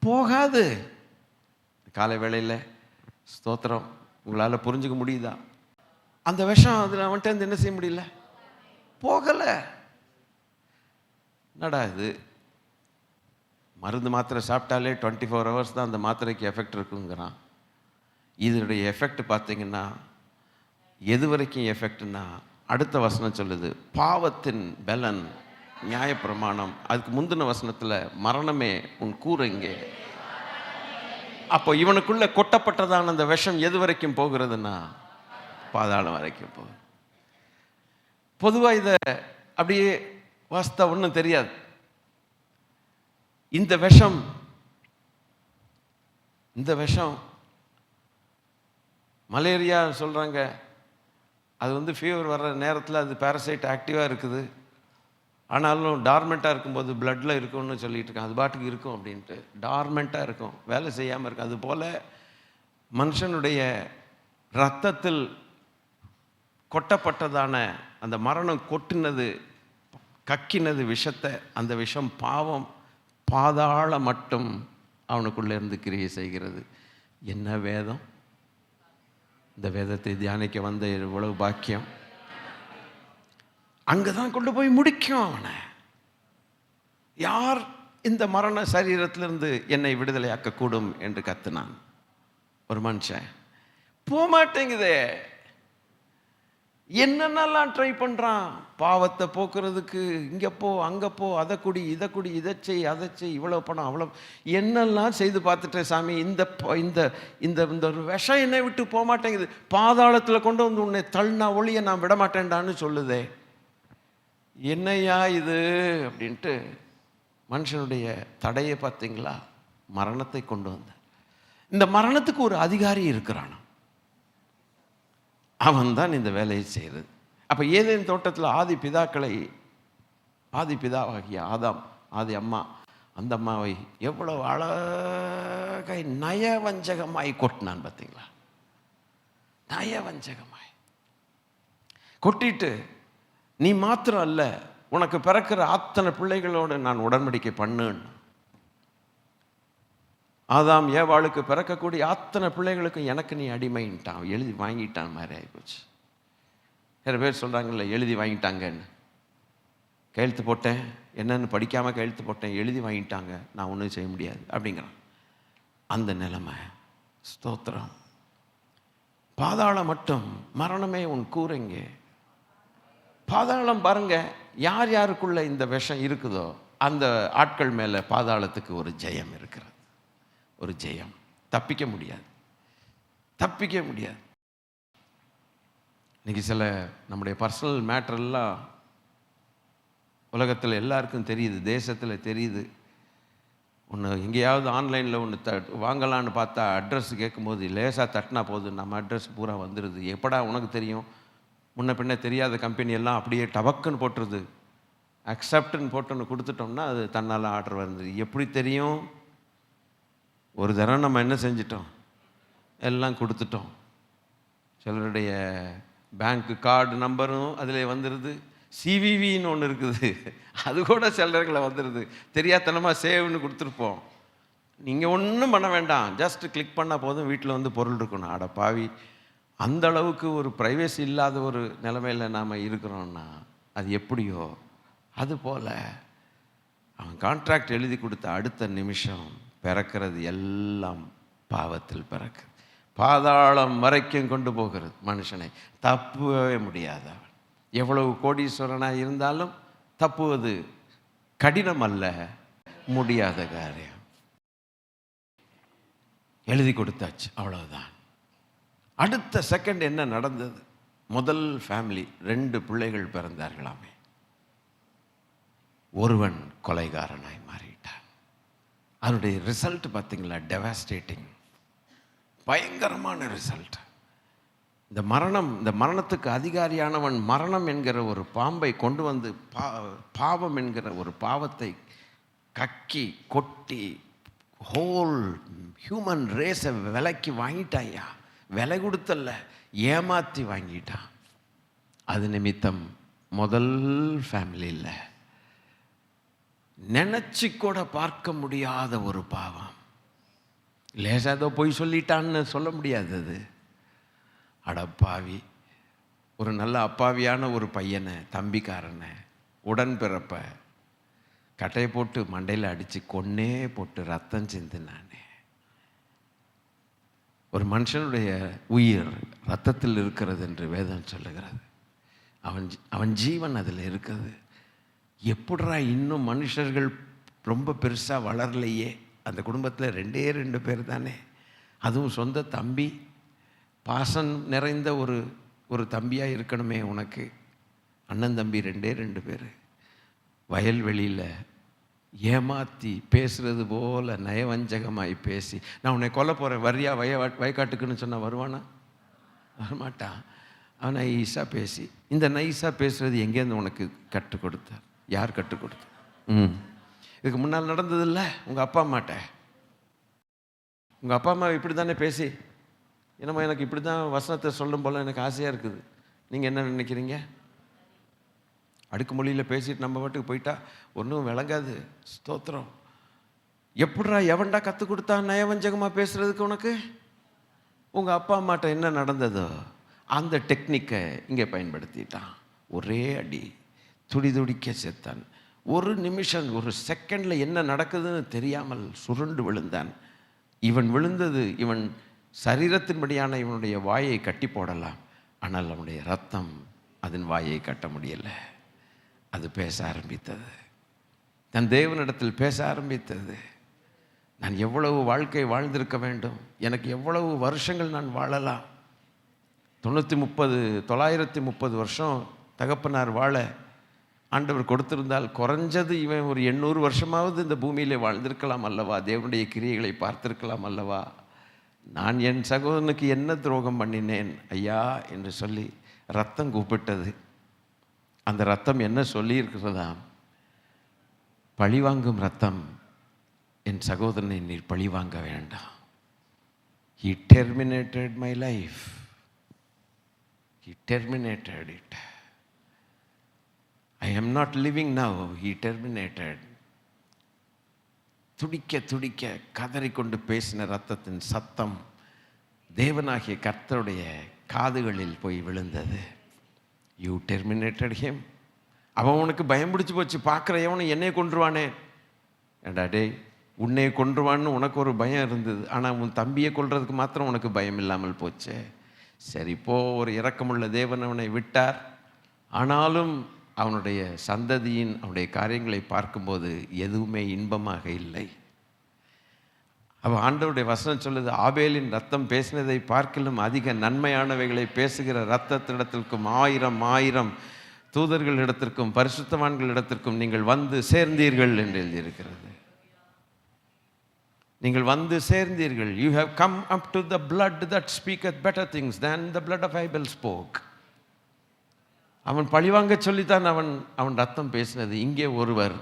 போகாது. காலை வேளையில் ஸ்தோத்திரம், உங்களால் புரிஞ்சுக்க முடியுதா? அந்த விஷம் அதில் அவன்கிட்ட இருந்து என்ன செய்ய முடியல, போகலை. என்னடா இது, மருந்து மாத்திரை சாப்பிட்டாலே 24 ஹவர்ஸ் தான் அந்த மாத்திரைக்கு எஃபெக்ட் இருக்குங்கிறான். இதனுடைய எஃபெக்ட் பார்த்தீங்கன்னா எது வரைக்கும் எஃபெக்ட்னா, அடுத்த வசனம் சொல்லுது, பாவத்தின் பலன் நியாயப்பிரமாணம். அதுக்கு முந்தின வசனத்தில் மரணமே உன் கூரைங்கே. அப்போ இவனுக்குள்ள கொட்டப்பட்டதான அந்த விஷம் எது வரைக்கும் போகிறதுனா பாதாளம் வரைக்கும் போகுது. பொதுவாக இதை அப்படியே வாஸ்தா ஒன்றும் தெரியாது. இந்த விஷம் மலேரியா சொல்கிறாங்க, அது ஃபீவர் வர்ற நேரத்தில் அது பேரசைட் ஆக்டிவாக இருக்குது, ஆனாலும் டார்மெண்ட்டாக இருக்கும்போது பிளட்டில் இருக்கும்னு சொல்லிட்டு இருக்கேன். அது பாட்டுக்கு இருக்கும் அப்படின்ட்டு டார்மெண்ட்டாக இருக்கும், வேலை செய்யாமல் இருக்கும். அதுபோல் மனுஷனுடைய இரத்தத்தில் கொட்டப்பட்டதான அந்த மரணம் கொட்டினது, கக்கினது விஷத்தை, அந்த விஷம் பாவம் பாதாள மட்டும் அவனுக்குள்ளே இருந்து கிரியை செய்கிறது. என்ன வேதம்! இந்த வேதத்தை தியானிக்க வந்த இவ்வளவு பாக்கியம். அங்கே தான் கொண்டு போய் முடிக்கும் அவனை. யார் இந்த மரண சரீரத்திலிருந்து என்னை விடுதலையாக்கக்கூடும் என்று கத்துனான் ஒரு மனுஷன். போக மாட்டேங்குதே. என்னென்னலாம் ட்ரை பண்ணுறான் பாவத்தை போக்குறதுக்கு. இங்கே போ, அங்கே போ, அதை குடி, இதை குடி, இதை செய், அதை செய், இவ்வளோ பணம், அவ்வளோ என்னெல்லாம் செய்து பார்த்துட்டேன் சாமி. இந்த இந்த இந்த இந்த ஒரு விஷம் என்னை விட்டு போக மாட்டேங்குது. பாதாளத்தில் கொண்டு வந்து உன்னை தள்ளினா ஒளியை நான் விட மாட்டேன்டான்னு சொல்லுதே. என்னையா இது அப்படின்ட்டு மனுஷனுடைய தடையை பார்த்தீங்களா? மரணத்தை கொண்டு வந்த இந்த மரணத்துக்கு ஒரு அதிகாரி இருக்கிறான். அவன் தான் இந்த வேலையை செய்கிறது. அப்போ ஏதேன் தோட்டத்தில் ஆதி பிதாவாகிய ஆதாம், ஆதி அம்மா, அந்த அம்மாவை எவ்வளவு அழகாய் நயவஞ்சகமாய் கொட்டினான் பார்த்தீங்களா? நயவஞ்சகமாய் கொட்டிட்டு, நீ மாத்திரம் அல்ல, உனக்கு பிறக்கிற அத்தனை பிள்ளைகளோடு நான் உடன்படிக்கை பண்ணுன்னு. ஆதாம் ஏவாளுக்கு பிறக்கக்கூடிய அத்தனை பிள்ளைகளுக்கும் எனக்கு நீ அடிமைன்ட்டான், எழுதி வாங்கிட்டான் மாதிரி ஆகிப்போச்சு. நிறைய பேர் சொல்கிறாங்கல்ல, எழுதி வாங்கிட்டாங்கன்னு. கையெழுத்து போட்டேன், என்னன்னு படிக்காமல் கையெழுத்து போட்டேன், எழுதி வாங்கிட்டாங்க, நான் ஒன்றும் செய்ய முடியாது அப்படிங்கிறான். அந்த நிலைமை. ஸ்தோத்திரம். பாதாளம் மட்டும் மரணமே உன் கூரைங்கே. பாதாளம் பாருங்க, யார் யாருக்குள்ள இந்த விஷம் இருக்குதோ அந்த ஆட்கள் மேலே பாதாளத்துக்கு ஒரு ஜெயம் இருக்கிறது. ஒரு ஜெயம். தப்பிக்க முடியாது. இன்னைக்கு சில நம்முடைய பர்சனல் மேட்டரெல்லாம் உலகத்தில் எல்லாருக்கும் தெரியுது, தேசத்தில் தெரியுது. ஒன்று எங்கேயாவது ஆன்லைனில் ஒன்று வாங்கலான்னு பார்த்தா அட்ரஸ் கேட்கும்போது லேசாக தட்டினா போதும், நம்ம அட்ரஸ் பூரா வந்துடுது. எப்படா உனக்கு தெரியும்? முன்ன பின்ன தெரியாத கம்பெனி எல்லாம் அப்படியே டபக்குன்னு போட்டுருது. அக்செப்ட்னு போட்டுன்னு கொடுத்துட்டோம்னா அது தன்னால் ஆர்டர் வந்துடுது. எப்படி தெரியும்? ஒரு தரம் நம்ம என்ன செஞ்சிட்டோம், எல்லாம் கொடுத்துட்டோம். சிலருடைய பேங்க்கு கார்டு நம்பரும் அதில் வந்துடுது. சிவிவின்னு ஒன்று இருக்குது, அது கூட சிலர்களை வந்துடுது. தெரியாதனமாக சேவ்னு கொடுத்துருப்போம். நீங்கள் ஒன்றும் பண்ண வேண்டாம், ஜஸ்ட் கிளிக் பண்ணால் போதும், வீட்டில் வந்து பொருள் இருக்கணும். அட பாவி, அந்த அளவுக்கு ஒரு ப்ரைவேசி இல்லாத ஒரு நிலைமையில் நாம் இருக்கிறோன்னா அது எப்படியோ அதுபோல் அவன் கான்ட்ராக்ட் எழுதி கொடுத்த அடுத்த நிமிஷம் பிறக்கிறது எல்லாம் பாவத்தில் பிறக்குது. பாதாளம் வரைக்கும் கொண்டு போகிறது மனுஷனை. தப்பவே முடியாது. அவன் எவ்வளவு கோடீஸ்வரனாக இருந்தாலும் தப்புவது கடினம் அல்ல, முடியாத காரியம். எழுதி கொடுத்தாச்சு, அவ்வளவுதான். அடுத்த செகண்ட் என்ன நடந்தது? முதல் ஃபேமிலி 2 பிள்ளைகள் பிறந்தார்களாமே. ஒருவன் கொலைகாரனாய் மாறிட்டான். அதனுடைய ரிசல்ட் பார்த்தீங்களா? டெவாஸ்டேட்டிங், பயங்கரமான ரிசல்ட். இந்த மரணத்துக்கு அதிகாரியானவன் மரணம் என்கிற ஒரு பாம்பை கொண்டு வந்து பாவம் என்கிற ஒரு பாவத்தை கக்கி கொட்டி ஹோல் ஹியூமன் ரேஸை விலைக்கு வாங்கிட்டாயா. விலை கொடுத்தல்ல, ஏமாற்றி வாங்கிட்டான். அது நிமித்தம் முதல் ஃபேமிலியில் நினச்சி கூட பார்க்க முடியாத ஒரு பாவம். லேசாதோ போய் சொல்லிட்டான்னு சொல்ல முடியாது. அது அடப்பாவி, ஒரு நல்ல அப்பாவியான ஒரு பையனை, தம்பிக்காரனை, உடன்பிறப்ப கட்டையை போட்டு மண்டையில் அடித்து கொன்னே போட்டு ரத்தம் சிந்தினானே. ஒரு மனுஷனுடைய உயிர் ரத்தத்தில் இருக்கிறது என்று வேதம் சொல்லுகிறது. அவன் ஜீவன் அதில் இருக்குது. எப்படிரா இன்னும் மனுஷர்கள் ரொம்ப பெருசாக வளரலையே? அந்த குடும்பத்தில் 2 பேர் தானே, அதுவும் சொந்த தம்பி. பாசம் நிறைந்த ஒரு தம்பியாக இருக்கணுமே உனக்கு. அண்ணன் தம்பி 2 பேர். வயல்வெளியில் ஏமாற்றி பேசுகிறது போல் நயவஞ்சகமாய் பேசி, நான் உன்னை கொல்ல போகிறேன் வரியா வயக்காட்டுக்குன்னு சொன்னால் வருவானா? வரமாட்டான். அவன் நைஸாக பேசி, இந்த நைஸாக பேசுகிறது எங்கேருந்து உனக்கு கற்றுக் கொடுத்தார்? யார் கற்றுக் கொடுத்தார்? இதுக்கு முன்னால் நடந்ததில்ல உங்கள் அப்பா அம்மாட்ட. உங்கள் அப்பா அம்மா இப்படி தானே பேசி, என்னம்மா எனக்கு இப்படி தான் வசனத்தை சொல்லும் போல் எனக்கு ஆசையாக இருக்குது. நீங்கள் என்ன நினைக்கிறீங்க? அடுக்கு மொழியில் பேசிட்டு நம்ம பாட்டுக்கு போயிட்டா ஒன்றும் விளங்காது. ஸ்தோத்திரம். எப்படிரா எவன்டா கற்றுக் கொடுத்தான் நயவஞ்சகமாக பேசுகிறதுக்கு உனக்கு? உங்கள் அப்பா அம்மாட்ட என்ன நடந்ததோ அந்த டெக்னிக்கை இங்கே பயன்படுத்திட்டான். ஒரே அடி, துடிக்க செத்தான். ஒரு நிமிஷம், ஒரு செகண்டில் என்ன நடக்குதுன்னு தெரியாமல் சுருண்டு விழுந்தான். இவன் விழுந்தது, இவன் சரீரத்தின்படியான இவனுடைய வாயை கட்டி போடலாம், ஆனால் அவனுடைய ரத்தம் அதன் வாயை கட்ட முடியலை. அது பேச ஆரம்பித்தது. தன் தேவனிடத்தில் பேச ஆரம்பித்தது. நான் எவ்வளவு வாழ்க்கை வாழ்ந்திருக்க வேண்டும், எனக்கு எவ்வளவு வருஷங்கள் நான் வாழலாம். 930 வருஷம் தகப்பனார் வாழ ஆண்டவர் கொடுத்திருந்தால் குறைஞ்சது இவன் ஒரு 800 வருஷமாவது இந்த பூமியிலே வாழ்ந்திருக்கலாம் அல்லவா? தேவனுடைய கிரியைகளை பார்த்திருக்கலாம் அல்லவா? நான் என் சகோதரனுக்கு என்ன துரோகம் பண்ணினேன் ஐயா என்று சொல்லி ரத்தம் கூப்பிட்டது. அந்த ரத்தம் என்ன சொல்லியிருக்கிறதா? பழிவாங்கும் ரத்தம். என் சகோதரனை நீர் பழிவாங்க வேண்டாம். He terminated my life. He terminated it. I am not living now. He terminated. துடிக்க கதறிக்கொண்டு பேசின ரத்தத்தின் சத்தம் தேவனாகிய கர்த்தருடைய காதுகளில் போய் விழுந்தது. You terminated him. அவன் உனக்கு பயம் பிடிச்சி போச்சு. பார்க்குற எவனும் என்னை கொன்றுவானே. ஏண்டா டேய், உன்னை கொன்றுவான்னு உனக்கு ஒரு பயம் இருந்தது, ஆனால் உன் தம்பியை கொல்றதுக்கு மாத்திரம் உனக்கு பயம் இல்லாமல் போச்சு. சரி போ, ஒரு இரக்கமுள்ள தேவன் அவனை விட்டார். ஆனாலும் அவனுடைய சந்ததியின் அவனுடைய காரியங்களை பார்க்கும்போது எதுவுமே இன்பமாக இல்லை. அவன் ஆண்டவருடைய வசனம் சொல்லுது, ஆபேலின் ரத்தம் பேசினதை பார்க்கிலும் அதிக நன்மையானவைகளை பேசுகிற ரத்தத்திடத்திற்கும் 1000 தூதர்களிடத்திற்கும் பரிசுத்தவான்களிடத்திற்கும் நீங்கள் வந்து சேர்ந்தீர்கள் என்று எழுதியிருக்கிறது. நீங்கள் வந்து சேர்ந்தீர்கள். You have come up to the blood that speaketh better things than the blood of Abel spoke. அவன் பழிவாங்க சொல்லித்தான் அவன் ரத்தம் பேசினது. இங்கே ஒருவர்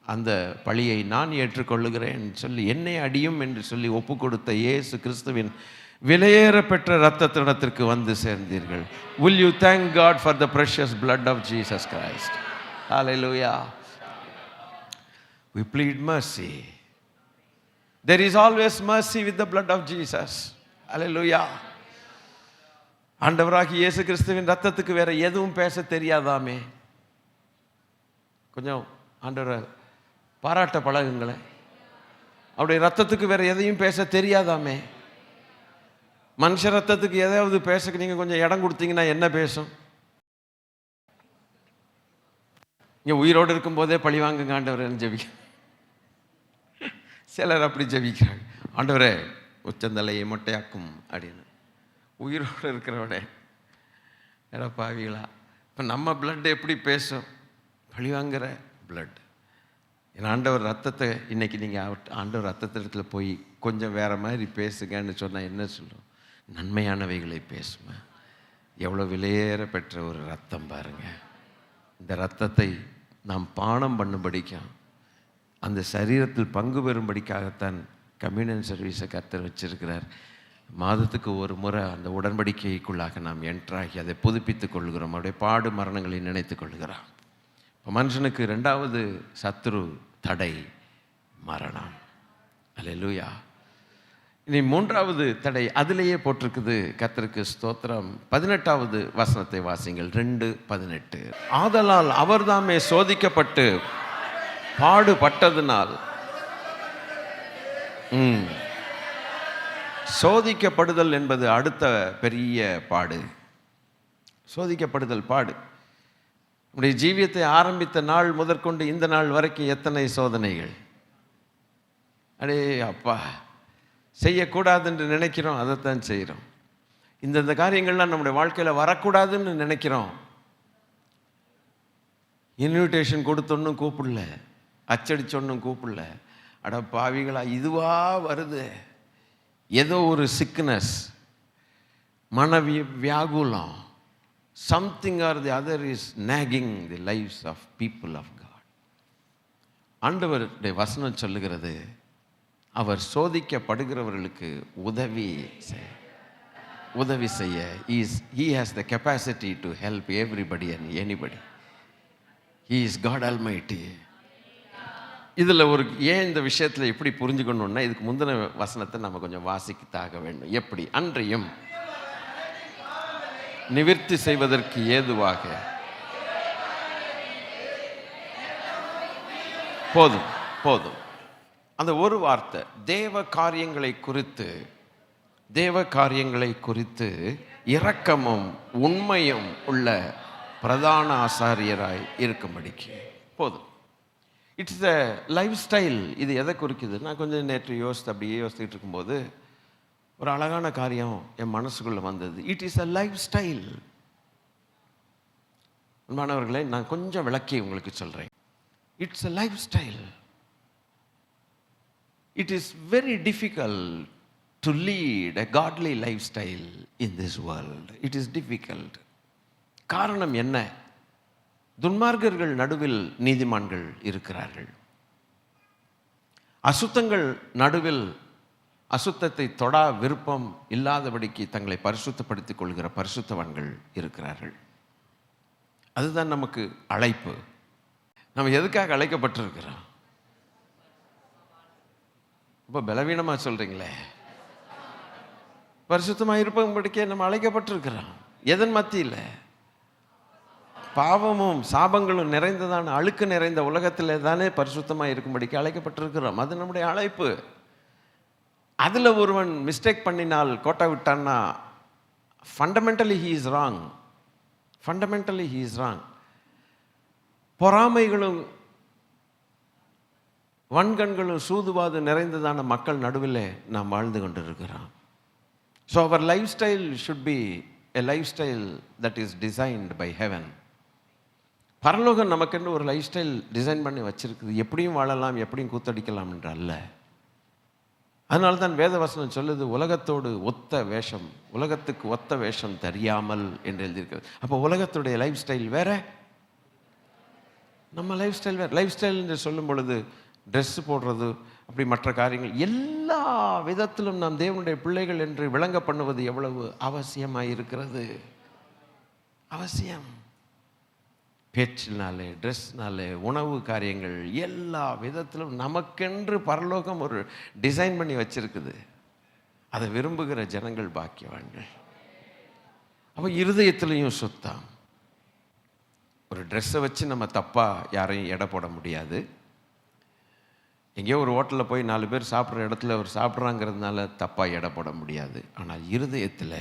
அந்த பழியை நான் ஏற்றுக்கொள்ளுகிறேன் சொல்லி என்னை அடியும் என்று சொல்லி ஒப்பு கொடுத்த இயேசு கிறிஸ்துவின் விலையேற பெற்ற ரத்தத்திடத்திற்கு வந்து சேர்ந்தீர்கள். Will you thank God for the precious blood of Jesus Christ? Hallelujah. We plead mercy. There is always mercy with the blood of Jesus. Hallelujah. ஆண்டவராகிய இயேசு கிறிஸ்துவின் ரத்தத்துக்கு வேற எதுவும் பேச தெரியாதாமே. கொஞ்சம் ஆண்டவரை பாராட்ட பழகுங்களேன். அவருடைய ரத்தத்துக்கு வேற எதையும் பேச தெரியாதாமே. மனுஷ ரத்தத்துக்கு எதாவது பேச நீங்கள் கொஞ்சம் இடம் கொடுத்தீங்கன்னா என்ன பேசும்? இங்கே உயிரோடு இருக்கும்போதே பழி வாங்குங்க ஆண்டவரே ஜெபிக்க. சிலர் அப்படி ஜெபிக்கிறாங்க, ஆண்டவரே உச்சந்தலையை மொட்டையாக்கும் அப்படின்னு. உயிரோடு இருக்கிறவனே எடா பாவிகளா. இப்போ நம்ம பிளட் எப்படி பேசும்? பழி வாங்குற பிளட். என் ஆண்டவர் ரத்தத்தை இன்னைக்கு நீங்கள் ஆண்டவர் ரத்தத்திடத்துல போய் கொஞ்சம் வேற மாதிரி பேசுங்கன்னு சொன்னால் என்ன சொல்லும்? நன்மையானவைகளை பேசுமா. எவ்வளோ விலையேற பெற்ற ஒரு ரத்தம் பாருங்க. இந்த ரத்தத்தை நாம் பானம் பண்ணும்படிக்கும் அந்த சரீரத்தில் பங்கு பெறும்படிக்காகத்தான் கம்யூனியன் சர்வீஸை கர்த்தர் வச்சிருக்கிறார். மாதத்துக்கு ஒரு முறை அந்த உடன்படிக்கைக்குள்ளாக நாம் என்ட்ராகி அதை புதுப்பித்துக் கொள்கிறோம். அவருடைய பாடு மரணங்களை நினைத்து கொள்கிறோம். இப்போ மனுஷனுக்கு 2வது சத்துரு தடை மரணம். அல்லேலூயா. இனி 3வது தடை அதிலேயே போட்டிருக்குது. கர்த்தருக்கு ஸ்தோத்திரம். 18வது வசனத்தை வாசிங்கள். 2:18. ஆதலால் அவர்தாமே சோதிக்கப்பட்டு பாடுபட்டதினால். சோதிக்கப்படுதல் என்பது அடுத்த பெரிய பாடு. சோதிக்கப்படுதல் பாடு. நம்முடைய ஜீவியத்தை ஆரம்பித்த நாள் முதற்கொண்டு இந்த நாள் வரைக்கும் எத்தனை சோதனைகள். அடே அப்பா, செய்யக்கூடாது என்று நினைக்கிறோம், அதைத்தான் செய்கிறோம். இந்த காரியங்கள்லாம் நம்முடைய வாழ்க்கையில் வரக்கூடாதுன்னு நினைக்கிறோம். இன்விடேஷன் கொடுத்தொன்னும் கூப்பிடல, அச்சடிச்சொன்னும் கூப்பிடல. அட பாவிகளா, இதுவா வருது? ஏதோ ஒரு சிக்னஸ், மன வியாகுலம், something or the other is nagging the lives of people of God. ஆண்டவருடைய வசனம் சொல்லுகிறது, அவர் சோதிக்கப்படுகிறவர்களுக்கு உதவி செய்ய he has the capacity to help everybody and anybody. He is God Almighty. இதில் ஏன் இந்த விஷயத்தில் எப்படி புரிஞ்சுக்கணுன்னா, இதுக்கு முந்தின வசனத்தை நம்ம கொஞ்சம் வாசித்தாக வேண்டும். எப்படி? அன்றையும் நிவிர்த்தி செய்வதற்கு ஏதுவாக. போதும். அந்த ஒரு வார்த்தை, தேவ காரியங்களை குறித்து இரக்கமும் உண்மையும் உள்ள பிரதான ஆசாரியராய் இருக்கும்படிக்கு போதும். It's a life style. இது எதை குறிக்குது? நான் கொஞ்சம் நேற்று அப்படியே யோசித்துட்டு இருக்கும்போது ஒரு அழகான காரியம் என் மனசுக்குள்ளே வந்தது. It is a life style. மாணவர்களே, நான் கொஞ்சம் விளக்கி உங்களுக்கு சொல்கிறேன். It's a life style. It is very difficult to lead a godly life style in this world. It is difficult. காரணம் என்ன? துன்மார்க்கர்கள் நடுவில் நீதிமான்கள் இருக்கிறார்கள். அசுத்தங்கள் நடுவில் அசுத்தத்தை தொடா விருப்பம் இல்லாதபடிக்கு தங்களை பரிசுத்தப்படுத்திக் கொள்கிற பரிசுத்தவான்கள் இருக்கிறார்கள். அதுதான் நமக்கு அழைப்பு. நம்ம எதுக்காக அழைக்கப்பட்டிருக்கிறோம்? ரொம்ப பலவீனமாக சொல்கிறீங்களே. பரிசுத்தமாக இருப்பபடிக்கே நம்ம அழைக்கப்பட்டிருக்கிறோம். எதன் மத்தியில்? பாவமும் சாபங்களும் நிறைந்ததான அழுக்கு நிறைந்த உலகத்தில் தானே பரிசுத்தமாக இருக்கும்படிக்கு அழைக்கப்பட்டிருக்கிறோம். அது நம்முடைய அழைப்பு. அதில் ஒருவன் மிஸ்டேக் பண்ணினால், கோட்டை விட்டான்னா, ஃபண்டமெண்டலி ஹீ இஸ் ராங். பொறாமைகளும் வன்கண்களும் சூதுவாது நிறைந்ததான மக்கள் நடுவில் நாம் வாழ்ந்து கொண்டிருக்கிறோம். So our lifestyle should be a lifestyle that is designed by heaven. பரலோகம் நமக்கென்று ஒரு லைஃப் ஸ்டைல் டிசைன் பண்ணி வச்சிருக்குது. எப்படியும் வாழலாம், எப்படியும் கூத்தடிக்கலாம் என்று அல்ல. அதனால தான் வேதவசனம் சொல்லுது, உலகத்துக்கு ஒத்த வேஷம் தெரியாமல் என்று எழுதியிருக்கிறது. அப்போ உலகத்துடைய லைஃப் ஸ்டைல் வேற, நம்ம லைஃப் ஸ்டைல் வேறு. லைஃப் ஸ்டைல் என்று சொல்லும் பொழுது ட்ரெஸ்ஸு போடுறது, அப்படி மற்ற காரியங்கள், எல்லா விதத்திலும் நாம் தேவனுடைய பிள்ளைகள் என்று விளங்க பண்ணுவது எவ்வளவு அவசியமாக இருக்கிறது. அவசியம். பேச்சினாலே, ட்ரெஸ்னாலே, உணவு காரியங்கள், எல்லா விதத்திலும் நமக்கென்று பரலோகம் ஒரு டிசைன் பண்ணி வச்சிருக்குது. அதை விரும்புகிற ஜனங்கள் பாக்கியவான்கள். அப்போ இருதயத்திலையும் சுத்தம். ஒரு ட்ரெஸ்ஸை வச்சு நம்ம தப்பாக யாரையும் எடை போட முடியாது. எங்கேயோ ஒரு ஹோட்டலில் போய் 4 பேர் சாப்பிட்ற இடத்துல அவர் சாப்பிட்றாங்கிறதுனால தப்பாக எடை போட முடியாது. ஆனால் இருதயத்தில்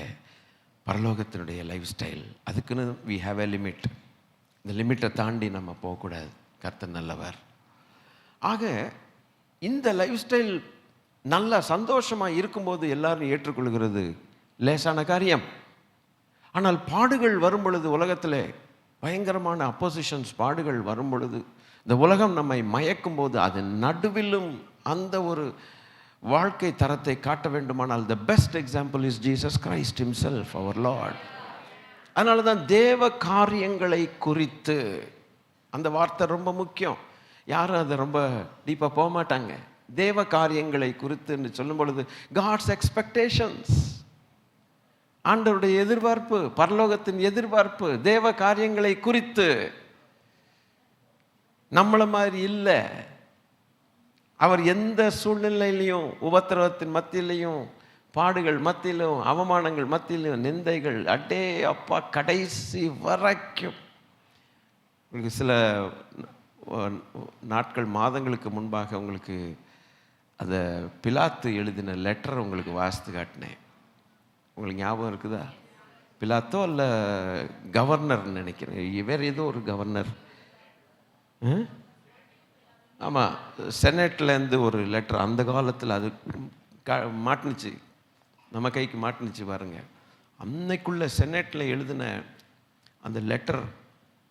பரலோகத்தினுடைய லைஃப் ஸ்டைல், அதுக்குன்னு வி ஹாவ் எ லிமிட். இந்த லிமிட்டை தாண்டி நம்ம போகக்கூடாது. கர்த்தர் நல்லவர். ஆக இந்த லைஃப் ஸ்டைல் நல்ல சந்தோஷமாக இருக்கும்போது எல்லாரும் ஏற்றுக்கொள்கிறது லேசான காரியம். ஆனால் பாடுகள் வரும் பொழுது, உலகத்தில் பயங்கரமான அப்போசிஷன்ஸ், பாடுகள் வரும் பொழுது, இந்த உலகம் நம்மை மயக்கும் போது, அது நடுவிலும் அந்த ஒரு வாழ்க்கை தரத்தை காட்ட வேண்டுமானால் the best example is Jesus Christ himself, our Lord. அதனால தான் தேவ காரியங்களை குறித்து, அந்த வார்த்தை ரொம்ப முக்கியம். யாரும் அதை ரொம்ப டீப்பாக போக மாட்டாங்க. தேவ காரியங்களை குறித்து சொல்லும் பொழுது காட்ஸ் எக்ஸ்பெக்டேஷன்ஸ், ஆண்டவருடைய எதிர்பார்ப்பு, பரலோகத்தின் எதிர்பார்ப்பு தேவ காரியங்களை குறித்து. நம்மளை மாதிரி இல்லை. அவர் எந்த சூழ்நிலையிலையும், உபத்திரவத்தின் மத்தியிலையும், பாடுகள் மத்தியிலும், அவமானங்கள் மத்தியிலும், நிந்தைகள், அடே அப்பா, கடைசி வரைக்கும். உங்களுக்கு சில நாட்கள் மாதங்களுக்கு முன்பாக உங்களுக்கு அதை பிலாத்து எழுதின லெட்டர் உங்களுக்கு வாசித்து காட்டினேன். உங்களுக்கு ஞாபகம் இருக்குதா? பிலாத்தோ இல்லை கவர்னர்னு நினைக்கிறேன், வேறு ஏதோ ஒரு கவர்னர். ஆமாம், செனட்லேருந்து ஒரு லெட்டர் அந்த காலத்தில் அது மாட்டுனுச்சு, நம்ம கைக்கு மாட்டுனுச்சு பாருங்க. அன்னைக்குள்ள செனட்டில் எழுதின அந்த letter,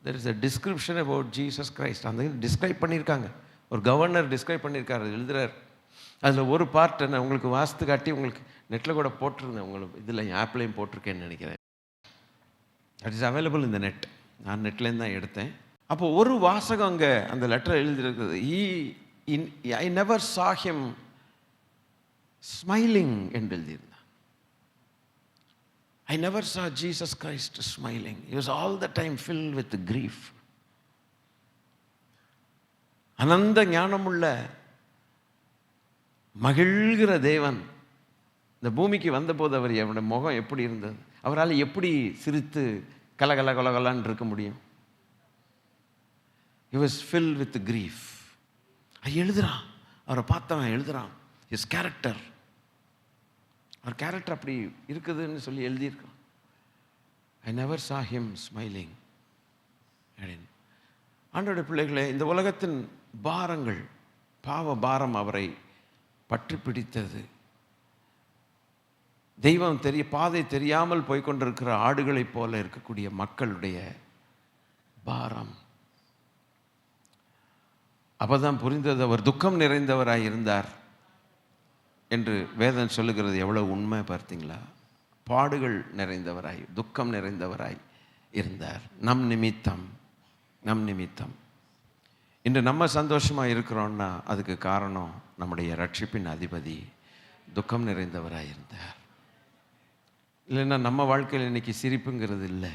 there is a description about Jesus Christ. அந்த டிஸ்கிரைப் பண்ணியிருக்காங்க, ஒரு கவர்னர் டிஸ்கிரைப் பண்ணியிருக்காரு, எழுதுறார். அதில் ஒரு பார்ட் நான் உங்களுக்கு வாசித்து காட்டி உங்களுக்கு நெட்டில் கூட போட்டிருந்தேன், உங்களுக்கு இதில் ஆப்லையும் போட்டிருக்கேன்னு நினைக்கிறேன். தட் இஸ் அவைலபிள் இந்த நெட். நான் நெட்லேருந்து தான் எடுத்தேன். அப்போ ஒரு வாசகம் அங்கே அந்த லெட்டர் எழுதியிருக்குது. I never saw him smiling என்று எழுதியிருந்தான். I never saw Jesus Christ smiling. He was all the time filled with grief. அனந்த ஞானமுள்ள மகிழ்கிற தேவன் இந்த பூமிக்கு வந்தபோது அவருடைய முகம் எப்படி இருந்தது? அவரால் எப்படி சிரித்து கலகல கலகலான்னு இருக்க முடியும்? He was filled with grief. எழுதுறான், அவரை பார்த்தவன் எழுதுறான், his character, அவர் கேரக்டர் அப்படி இருக்குதுன்னு சொல்லி எழுதியிருக்கான். I never saw him smiling. ஆண்டவருடைய பிள்ளைகளே, இந்த உலகத்தின் பாரங்கள், பாவ பாரம் அவரை பற்றி பிடித்தது. தெய்வம் பாதை தெரியாமல் போய்கொண்டிருக்கிற ஆடுகளைப் போல இருக்கக்கூடிய மக்களுடைய பாரம். அப்பதான் புரிந்தது அவர் துக்கம் நிறைந்தவராய் இருந்தார் என்று வேதம் சொல்லுகிறது. எவ்வளவு உண்மை பார்த்தீங்களா? பாடுகள் நிறைந்தவராய், துக்கம் நிறைந்தவராய் இருந்தார். நம் நிமித்தம் இன்று நம்ம சந்தோஷமாக இருக்கிறோன்னா அதுக்கு காரணம் நம்முடைய ரட்சிப்பின் அதிபதி துக்கம் நிறைந்தவராய் இருந்தார். இல்லைன்னா நம்ம வாழ்க்கையில் இன்னைக்கு சிரிப்புங்கிறது இல்லை.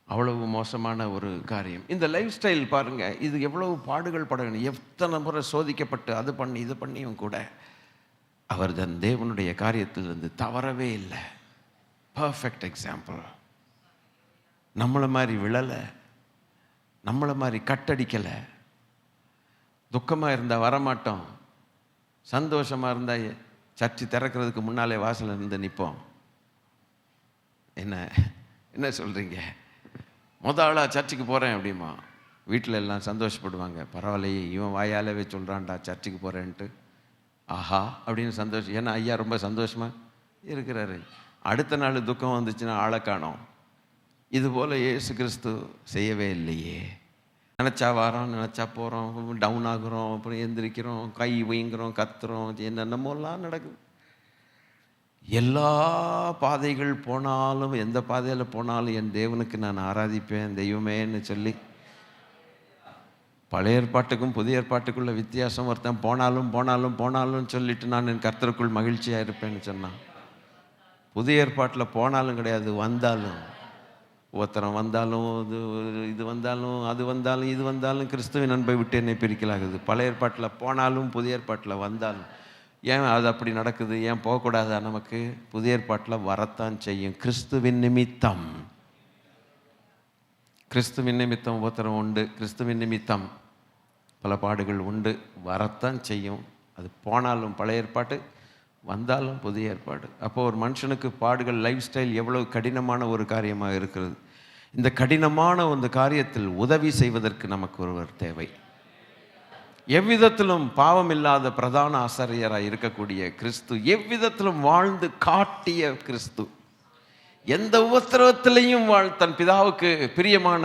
அவ்வளவு மோசமான ஒரு காரியம். இந்த லைஃப் ஸ்டைல் பாருங்கள், இது எவ்வளவு பாடுகள் பட வேண்டும். எத்தனை முறை சோதிக்கப்பட்டு அது பண்ணி இது பண்ணியும் கூட அவர் தன் தேவனுடைய காரியத்திலிருந்து தவறவே இல்லை. Perfect example. நம்மளை மாதிரி விழலை, நம்மளை மாதிரி கட்டடிக்கலை. துக்கமாக இருந்தால் வரமாட்டோம், சந்தோஷமாக இருந்தால் சர்ச்சு திறக்கிறதுக்கு முன்னாலே வாசலில் இருந்து நிற்போம். என்ன சொல்கிறீங்க? ஆளாக சர்ச்சுக்கு போகிறேன் அப்படிமா, வீட்டில் எல்லாம் சந்தோஷப்படுவாங்க. பரவாயில்லையே, இவன் வாயாலவே சொல்கிறான்டா சர்ச்சுக்கு போகிறேன்ட்டு, ஆஹா அப்படின்னு சந்தோஷம். ஏன்னா ஐயா ரொம்ப சந்தோஷமாக இருக்கிறாரு. அடுத்த நாள் துக்கம் வந்துச்சுன்னா ஆளை காணோம். இதுபோல் இயேசு கிறிஸ்து செய்யவே இல்லையே. நினச்சா வாரோம், நினச்சா போகிறோம், டவுன் ஆகுறோம், அப்புறம் எந்திரிக்கிறோம், கை வீங்குறோம், கத்துறோம், என்னென்னமோலாம் நடக்குது. எல்லா பாதைகள் போனாலும், எந்த பாதையில் போனாலும் என் தேவனுக்கு நான் ஆராதிப்பேன் தெய்வமேன்னு சொல்லி, பழைய ஏற்பாட்டுக்கும் புதிய ஏற்பாட்டுக்குள்ள வித்தியாசம். ஒருத்தன் போனாலும் சொல்லிட்டு நான் என் கர்த்தருக்குள் மகிழ்ச்சியாக இருப்பேன்னு சொன்னான். புதிய ஏற்பாட்டில் போனாலும் கிடையாது, வந்தாலும். ஒருத்தரம் வந்தாலும் இது வந்தாலும் அது வந்தாலும் இது வந்தாலும் கிறிஸ்துவின் அன்பை விட்டு என்னை பிரிக்கலாகுது. பழைய ஏற்பாட்டில் போனாலும் புதிய ஏற்பாட்டில் வந்தாலும். ஏன் அது அப்படி நடக்குது? ஏன் போகக்கூடாதா? நமக்கு புதிய ஏற்பாட்டில் வரத்தான் செய்யும். கிறிஸ்துவின் நிமித்தம் உபத்திரம் உண்டு, கிறிஸ்துவின் நிமித்தம் பல பாடுகள் உண்டு, வரத்தான் செய்யும். அது போனாலும் பழைய ஏற்பாட்டு, வந்தாலும் புதிய ஏற்பாடு. அப்போ ஒரு மனுஷனுக்கு பாடுகள், லைஃப் ஸ்டைல் எவ்வளவு கடினமான ஒரு காரியமாக இருக்கிறது. இந்த கடினமான ஒரு காரியத்தில் உதவி செய்வதற்கு நமக்கு ஒருவர் தேவை. எவ்விதத்திலும் பாவம் இல்லாத பிரதான ஆசாரியராக இருக்கக்கூடிய கிறிஸ்து, எவ்விதத்திலும் வாழ்ந்து காட்டிய கிறிஸ்து, எந்த உபத்திரவத்திலையும் தன் பிதாவுக்கு பிரியமான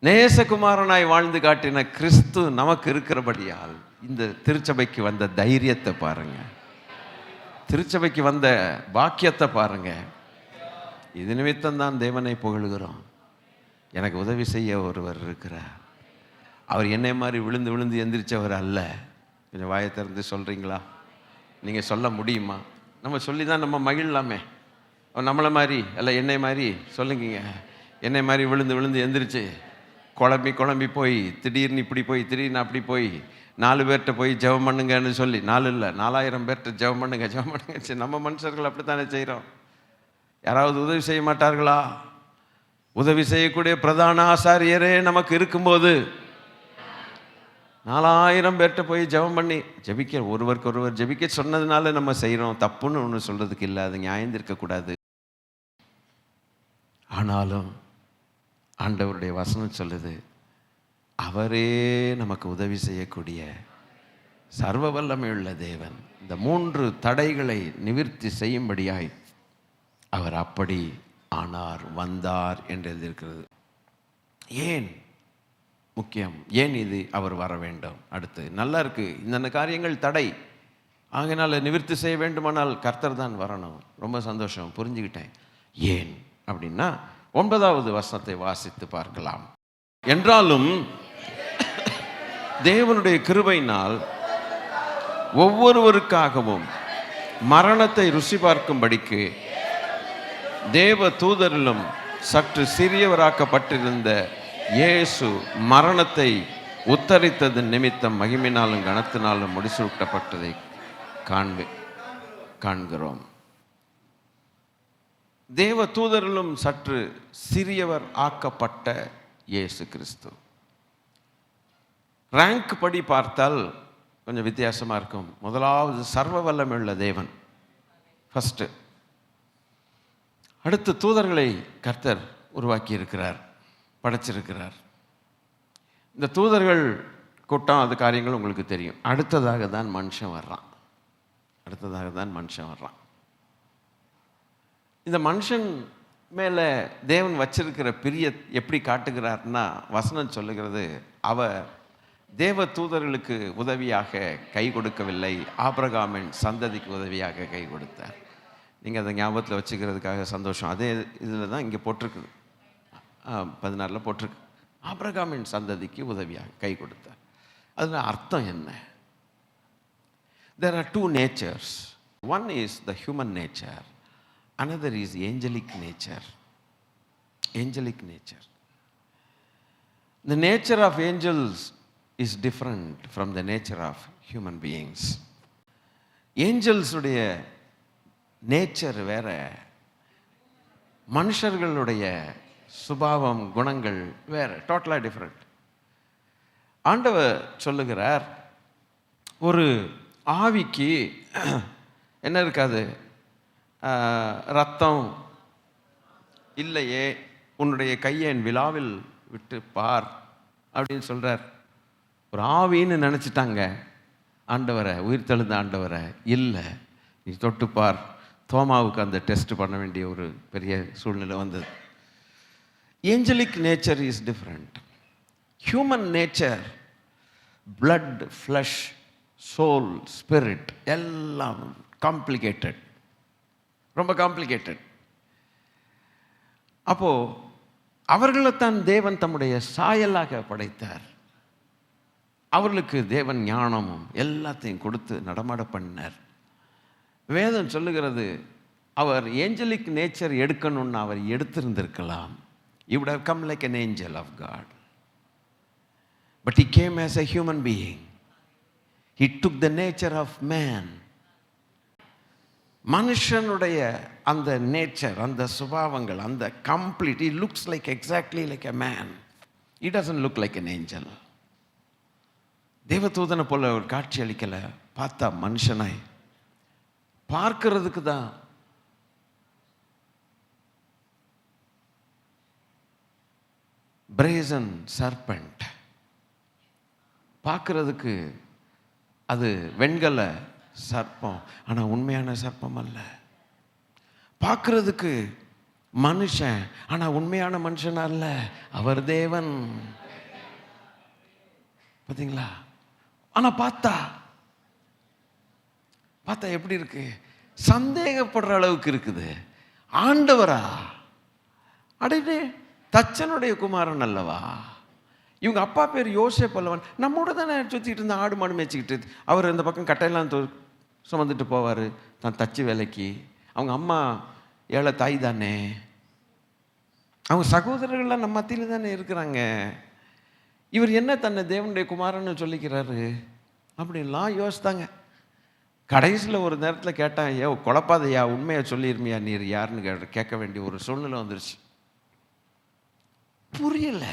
நேசகுமாரனாய் வாழ்ந்து காட்டின கிறிஸ்து நமக்கு இருக்கிறபடியால் இந்த திருச்சபைக்கு வந்த தைரியத்தை பாருங்க, திருச்சபைக்கு வந்த பாக்கியத்தை பாருங்க. இது நிமித்தம்தான் தேவனை புகழுகிறோம். எனக்கு உதவி செய்ய ஒருவர் இருக்கிறார். அவர் என்னை மாதிரி விழுந்து எந்திரிச்சவர் அல்ல. கொஞ்சம் வாயை திறந்து சொல்கிறீங்களா? நீங்கள் சொல்ல முடியுமா? நம்ம சொல்லி தான் நம்ம மகிழலாமே. அவர் நம்மளை மாதிரி அல்ல, என்னை மாதிரி சொல்லுங்க. என்னை மாதிரி விழுந்து எந்திரிச்சு குழம்பி போய் திடீர்னு இப்படி போய் திடீர்னு அப்படி போய் 4 பேர்கிட்ட போய் ஜெபம் பண்ணுங்கன்னு சொல்லி, 4 இல்லை 4000 பேர்கிட்ட ஜெபம் பண்ணுங்க. நம்ம மனுஷர்கள் அப்படித்தானே செய்கிறோம். யாராவது உதவி செய்ய மாட்டார்களா? உதவி செய்யக்கூடிய பிரதான ஆசாரியரே நமக்கு இருக்கும்போது 4000 பேர்கிட்ட போய் ஜெபம் பண்ணி ஜெபிக்க ஒருவருக்கு ஒருவர் ஜெபிக்க சொன்னதுனால நம்ம செய்கிறோம், தப்புன்னு ஒன்று சொல்கிறதுக்கு இல்லை, அது நியாயம் இருக்கக்கூடாது. ஆனாலும் ஆண்டவருடைய வசனம் சொல்லுது, அவரே நமக்கு உதவி செய்யக்கூடிய சர்வ வல்லமையுள்ள தேவன். இந்த 3 தடைகளை நிவர்த்தி செய்யும்படியாய் அவர் அப்படி ஆனார், வந்தார் என்று எழுதியிருக்கிறது. ஏன் முக்கியம்? ஏன் இது அவர் வர வேண்டும்? அடுத்து நல்லா இருக்கு, இந்த காரியங்கள் தடை, ஆகையினால நிவர்த்தி செய்ய வேண்டுமானால் கர்த்தர் தான் வரணும். ரொம்ப சந்தோஷம், புரிஞ்சுக்கிட்டேன். ஏன் அப்படின்னா 9வது வசனத்தை வாசித்து பார்க்கலாம். என்றாலும் தேவனுடைய கிருபையினால் ஒவ்வொருவருக்காகவும் மரணத்தை ருசி பார்க்கும்படிக்கு தேவ தூதரிலும் சற்று சிறியவராக்கப்பட்டிருந்த இயேசு மரணத்தை உத்தரித்தது நிமித்தம் மகிமையினாலும் கனத்தினாலும் முடிசூட்டப்பட்டதை காண்கிறோம். தேவ தூதரிலும் சற்று சிறியவர் ஆக்கப்பட்ட இயேசு கிறிஸ்து. ரேங்க் படி பார்த்தால் கொஞ்சம் வித்தியாசமாக இருக்கும். முதலாவது சர்வ வல்லமையுள்ள தேவன் ஃபஸ்ட்டு. அடுத்து தூதர்களை கர்த்தர் உருவாக்கி இருக்கிறார், படைச்சிருக்கிறார். இந்த தூதர்கள் கூட்டம், அது காரியங்கள் உங்களுக்கு தெரியும். அடுத்ததாக தான் மனுஷன் வர்றான். இந்த மனுஷன் மேலே தேவன் வச்சிருக்கிற பிரிய எப்படி காட்டுகிறார்னா, வசனம் சொல்லுகிறது, அவர் தேவ தூதர்களுக்கு உதவியாக கை கொடுக்கவில்லை, ஆபிரகாமின் சந்ததிக்கு உதவியாக கை கொடுத்தார். நீங்கள் அதை ஞாபகத்தில் வச்சுக்கிறதுக்காக சந்தோஷம். அதே இதில் தான் இங்கே போட்டிருக்குது, 16 போட்டிருக்கு, ஆபிரகாமின் சந்ததிக்கு உதவியாக கை கொடுத்தார். அதில் அர்த்தம் என்ன? There are 2 natures. One is the human nature, another is angelic nature. The nature of angels is different from the nature of human beings. Angels உடைய நேச்சர் வேற, மனுஷர்களுடைய சுபாவம் குணங்கள் வேற, டோட்டலாக டிஃப்ரெண்ட். ஆண்டவர் சொல்லுகிறார், ஒரு ஆவிக்கு என்ன இருக்காது, ரத்தம் இல்லையே, உன்னுடைய கையை என் விழாவில் விட்டு பார் அப்படின்னு சொல்கிறார். ஒரு ஆவின்னு நினச்சிட்டாங்க ஆண்டவரை, உயிர் தெழுந்த ஆண்டவரை. இல்லை, நீ தொட்டுப்பார். தோமாவுக்கு அந்த டெஸ்ட் பண்ண வேண்டிய ஒரு பெரிய சூழ்நிலை வந்தது. Angelic nature is different. Human nature, blood, flesh, soul, spirit எல்லாம் காம்ப்ளிகேட்டட், ரொம்ப காம்ப்ளிகேட்டட். அப்போது அவர்களைத்தான் தேவன் தம்முடைய சாயலாக படைத்தார். அவர்களுக்கு தேவன் ஞானமும் எல்லாத்தையும் கொடுத்து நடமாட பண்ணினார். வேதம் சொல்லுகிறது, அவர் ஏஞ்சலிக் நேச்சர் எடுக்கணும்னு அவர் எடுத்திருந்திருக்கலாம். He would have come like an angel of God. But he came as a human being. He took the nature of man. மனுஷனுடைய அந்த நேச்சர், அந்த சுபாவங்கள், அந்த complete, he looks like exactly like a man. He doesn't look like an angel. தேவதூதனை போல ஒரு காட்சி அளிக்கலை. பார்த்தா மனுஷனாய் பார்க்கிறதுக்கு தான். பிரேசன் சர்பெண்ட் பார்க்கிறதுக்கு அது வெண்கல சர்ப்பம், ஆனால் உண்மையான சர்ப்பம் அல்ல. பார்க்கிறதுக்கு மனுஷன், ஆனால் உண்மையான மனுஷன் அல்ல, அவர் தேவன். பார்த்தீங்களா? ஆனால் பார்த்தா எப்படி இருக்கு? சந்தேகப்படுற அளவுக்கு இருக்குது. ஆண்டவரா? அடையே, தச்சனுடைய குமாரன் அல்லவா? இவங்க அப்பா பேர் யோசேப் அல்லவன். நம்மோட தானே சுற்றிக்கிட்டு இருந்த ஆடு மாடு மேய்ச்சிக்கிட்டு, அவர் இந்த பக்கம் கட்டையெல்லாம் சுமந்துட்டு போவார் தான் தச்சு வேலைக்கு. அவங்க அம்மா ஏழை தாய் தானே, அவங்க சகோதரர்கள்லாம் நம்ம மத்தியில் தானே இருக்கிறாங்க. இவர் என்ன தன்னை தேவனுடைய குமாரன்னு சொல்லிக்கிறாரு அப்படின்லாம் யோசித்தாங்க. கடைசியில் ஒரு நேரத்தில் கேட்டான், ஏ குழப்பாதையா, உண்மையை சொல்லிருமியா, நீர் யாருன்னு கேட்க வேண்டிய ஒரு சூழ்நிலை வந்துருச்சு. புரியல.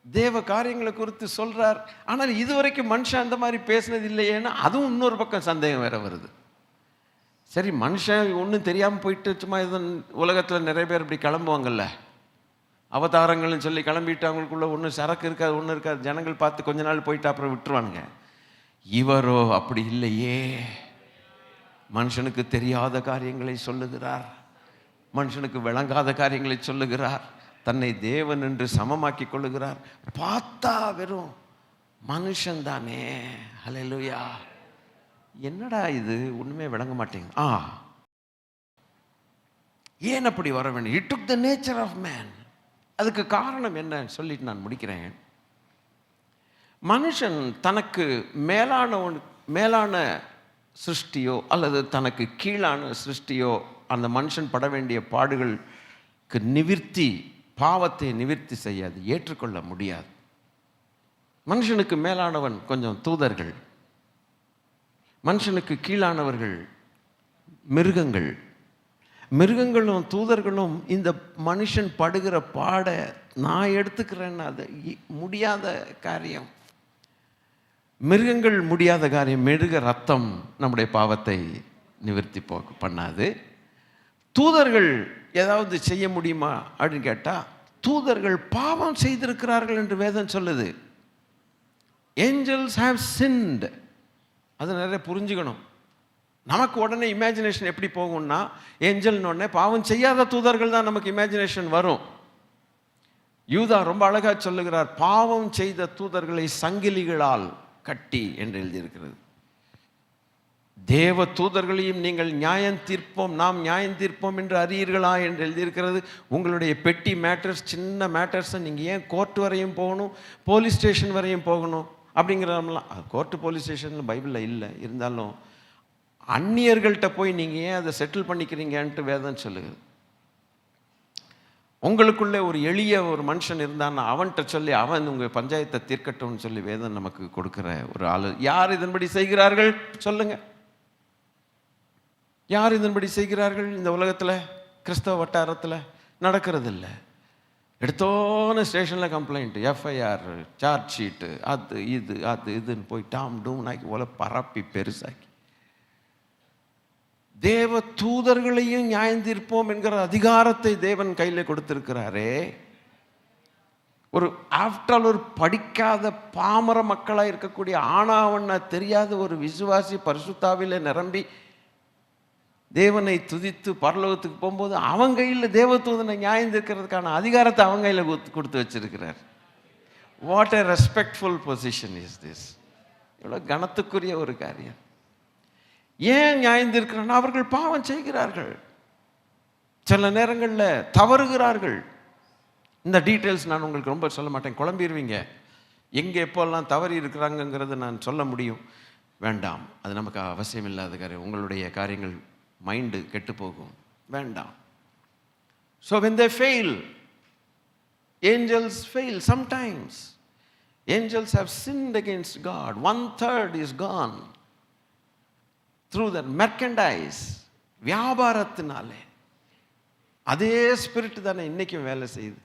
தேவ காரியங்களை குறித்து சொல்றார், ஆனால் இதுவரைக்கும் மனுஷன் அந்த மாதிரி பேசினது இல்லையேன்னா அதுவும் இன்னொரு பக்கம் சந்தேகம் வேற வருது. சரி, மனுஷன் ஒன்றும் தெரியாமல் போயிட்டு சும்மா இது உலகத்தில் நிறைய பேர் இப்படி கிளம்புவாங்கல்ல, அவதாரங்கள்னு சொல்லி கிளம்பிட்டு அவங்களுக்குள்ள ஒன்றும் சரக்கு இருக்காது, ஒன்றும் இருக்காது, ஜனங்கள் பார்த்து கொஞ்ச நாள் போயிட்டு அப்புறம் விட்டுருவானுங்க. இவரோ அப்படி இல்லையே. மனுஷனுக்கு தெரியாத காரியங்களை சொல்லுகிறார், மனுஷனுக்கு விளங்காத காரியங்களை சொல்லுகிறார், தன்னை தேவன் என்று சமமாக்கி கொள்ளுகிறார். பார்த்தா வெறும் மனுஷன்தானே. ஹல்லேலூயா. என்னடா இது ஒண்ணுமே விளங்க மாட்டேங்குது. ஏன் அப்படி வர வேண்டும்? He took the nature of man. அதுக்கு காரணம் என்ன சொல்லிட்டு நான் முடிக்கிறேன். மனுஷன் தனக்கு மேலான சிருஷ்டியோ அல்லது தனக்கு கீழான சிருஷ்டியோ அந்த மனுஷன் பட வேண்டிய பாடுகளுக்கு நிவிர்த்தி, பாவத்தை நிவிர்த்தி செய்யாது, ஏற்றுக்கொள்ள முடியாது. மனுஷனுக்கு மேலானவன் கொஞ்சம் தூதர்கள், மனுஷனுக்கு கீழானவர்கள் மிருகங்கள். மிருகங்களும் தூதர்களும் இந்த மனுஷன் படுகிற பாட நான் எடுத்துக்கிறேன்னு அது முடியாத காரியம். மிருகங்கள் முடியாத காரியம். மிருக ரத்தம் நம்முடைய பாவத்தை நிவர்த்தி பண்ணாது. தூதர்கள் ஏதாவது செய்ய முடியுமா அப்படின்னு கேட்டால், தூதர்கள் பாவம் செய்திருக்கிறார்கள் என்று வேதம் சொல்லுது. Angels have sinned. அது நிறைய புரிஞ்சுக்கணும். நமக்கு உடனே இமேஜினேஷன் எப்படி போகும்னா, ஏஞ்சல்னு உடனே பாவம் செய்யாத தூதர்கள் தான் நமக்கு இமேஜினேஷன் வரும். யூதா ரொம்ப அழகாக சொல்லுகிறார், பாவம் செய்த தூதர்களை சங்கிலிகளால் கட்டி என்று எழுதியிருக்கிறது. தேவ தூதர்களையும் நீங்கள் நாம் நியாயம் தீர்ப்போம் என்று அறியீர்களா என்று எழுதியிருக்கிறது. உங்களுடைய பெட்டி மேட்டர்ஸ், சின்ன மேட்டர்ஸை நீங்கள் ஏன் கோர்ட் வரையும் போகணும், போலீஸ் ஸ்டேஷன் வரையும் போகணும் அப்படிங்கிறதெல்லாம். கோர்ட்டு போலீஸ் ஸ்டேஷன் பைபிளில் இல்லை, இருந்தாலும் அந்நியர்கள்ட்ட போய் நீங்கள் ஏன் அதை செட்டில் பண்ணிக்கிறீங்கன்ட்டு வேதம் சொல்லுது. உங்களுக்குள்ளே ஒரு எளிய ஒரு மனுஷன் இருந்தான்னா அவன்கிட்ட சொல்லி அவன் உங்கள் பஞ்சாயத்தை தீர்க்கட்டும்னு சொல்லி வேதம் நமக்கு கொடுக்குற ஒரு ஆளு. யார் இதன்படி செய்கிறார்கள் சொல்லுங்க? யார் இதன்படி செய்கிறார்கள்? இந்த உலகத்தில் கிறிஸ்தவ வட்டாரத்தில் நடக்கிறது இல்லை. எடுத்தோன்னு ஸ்டேஷனில் கம்ப்ளைண்ட், எஃப்ஐஆர், சார்ஜ் ஷீட்டு, அது இதுன்னு போய் டாம் டூம்னாக்கி போல பரப்பி பெருசாக்கி தேவ தூதர்களையும் நியாயம் தீர்ப்போம் என்கிற அதிகாரத்தை தேவன் கையில் கொடுத்திருக்கிறாரே. ஆஃப்டர் ஆல் ஒரு படிக்காத பாமர மக்களாக இருக்கக்கூடிய ஆனாவண்ணா தெரியாத ஒரு விசுவாசி பரிசுத்தாவில நிரம்பி தேவனை துதித்து பரலோகத்துக்கு போகும்போது அவன் கையில் தேவதூதனை நியாயம் தீர்க்கிறதுக்கான அதிகாரத்தை அவன் கையில் கொடுத்து வச்சிருக்கிறார். What a respectful position is this! இவ்வளோ கனத்துக்குரிய ஒரு காரியம். ஏன் நியாயம் தீர்க்கிறான்னா அவர்கள் பாவம் செய்கிறார்கள், சில நேரங்களில் தவறுகிறார்கள். இந்த டீட்டெயில்ஸ் நான் உங்களுக்கு ரொம்ப சொல்ல மாட்டேன், குழம்பிடுவீங்க. எங்கே எப்போல்லாம் தவறி இருக்கிறாங்கங்கிறது நான் சொல்ல முடியும், வேண்டாம், அது நமக்கு அவசியம் இல்லாத காரியம். உங்களுடைய காரியங்கள் மைண்டு கெட்டு போகும், வேண்டாம். So when they fail, angels fail sometimes. Angels have sinned against God. 1/3 is gone through the merchandise. வியாபாரத்தினாலே. அதே ஸ்பிரிட் தானே இன்னைக்கும் வேலை செய்யுது.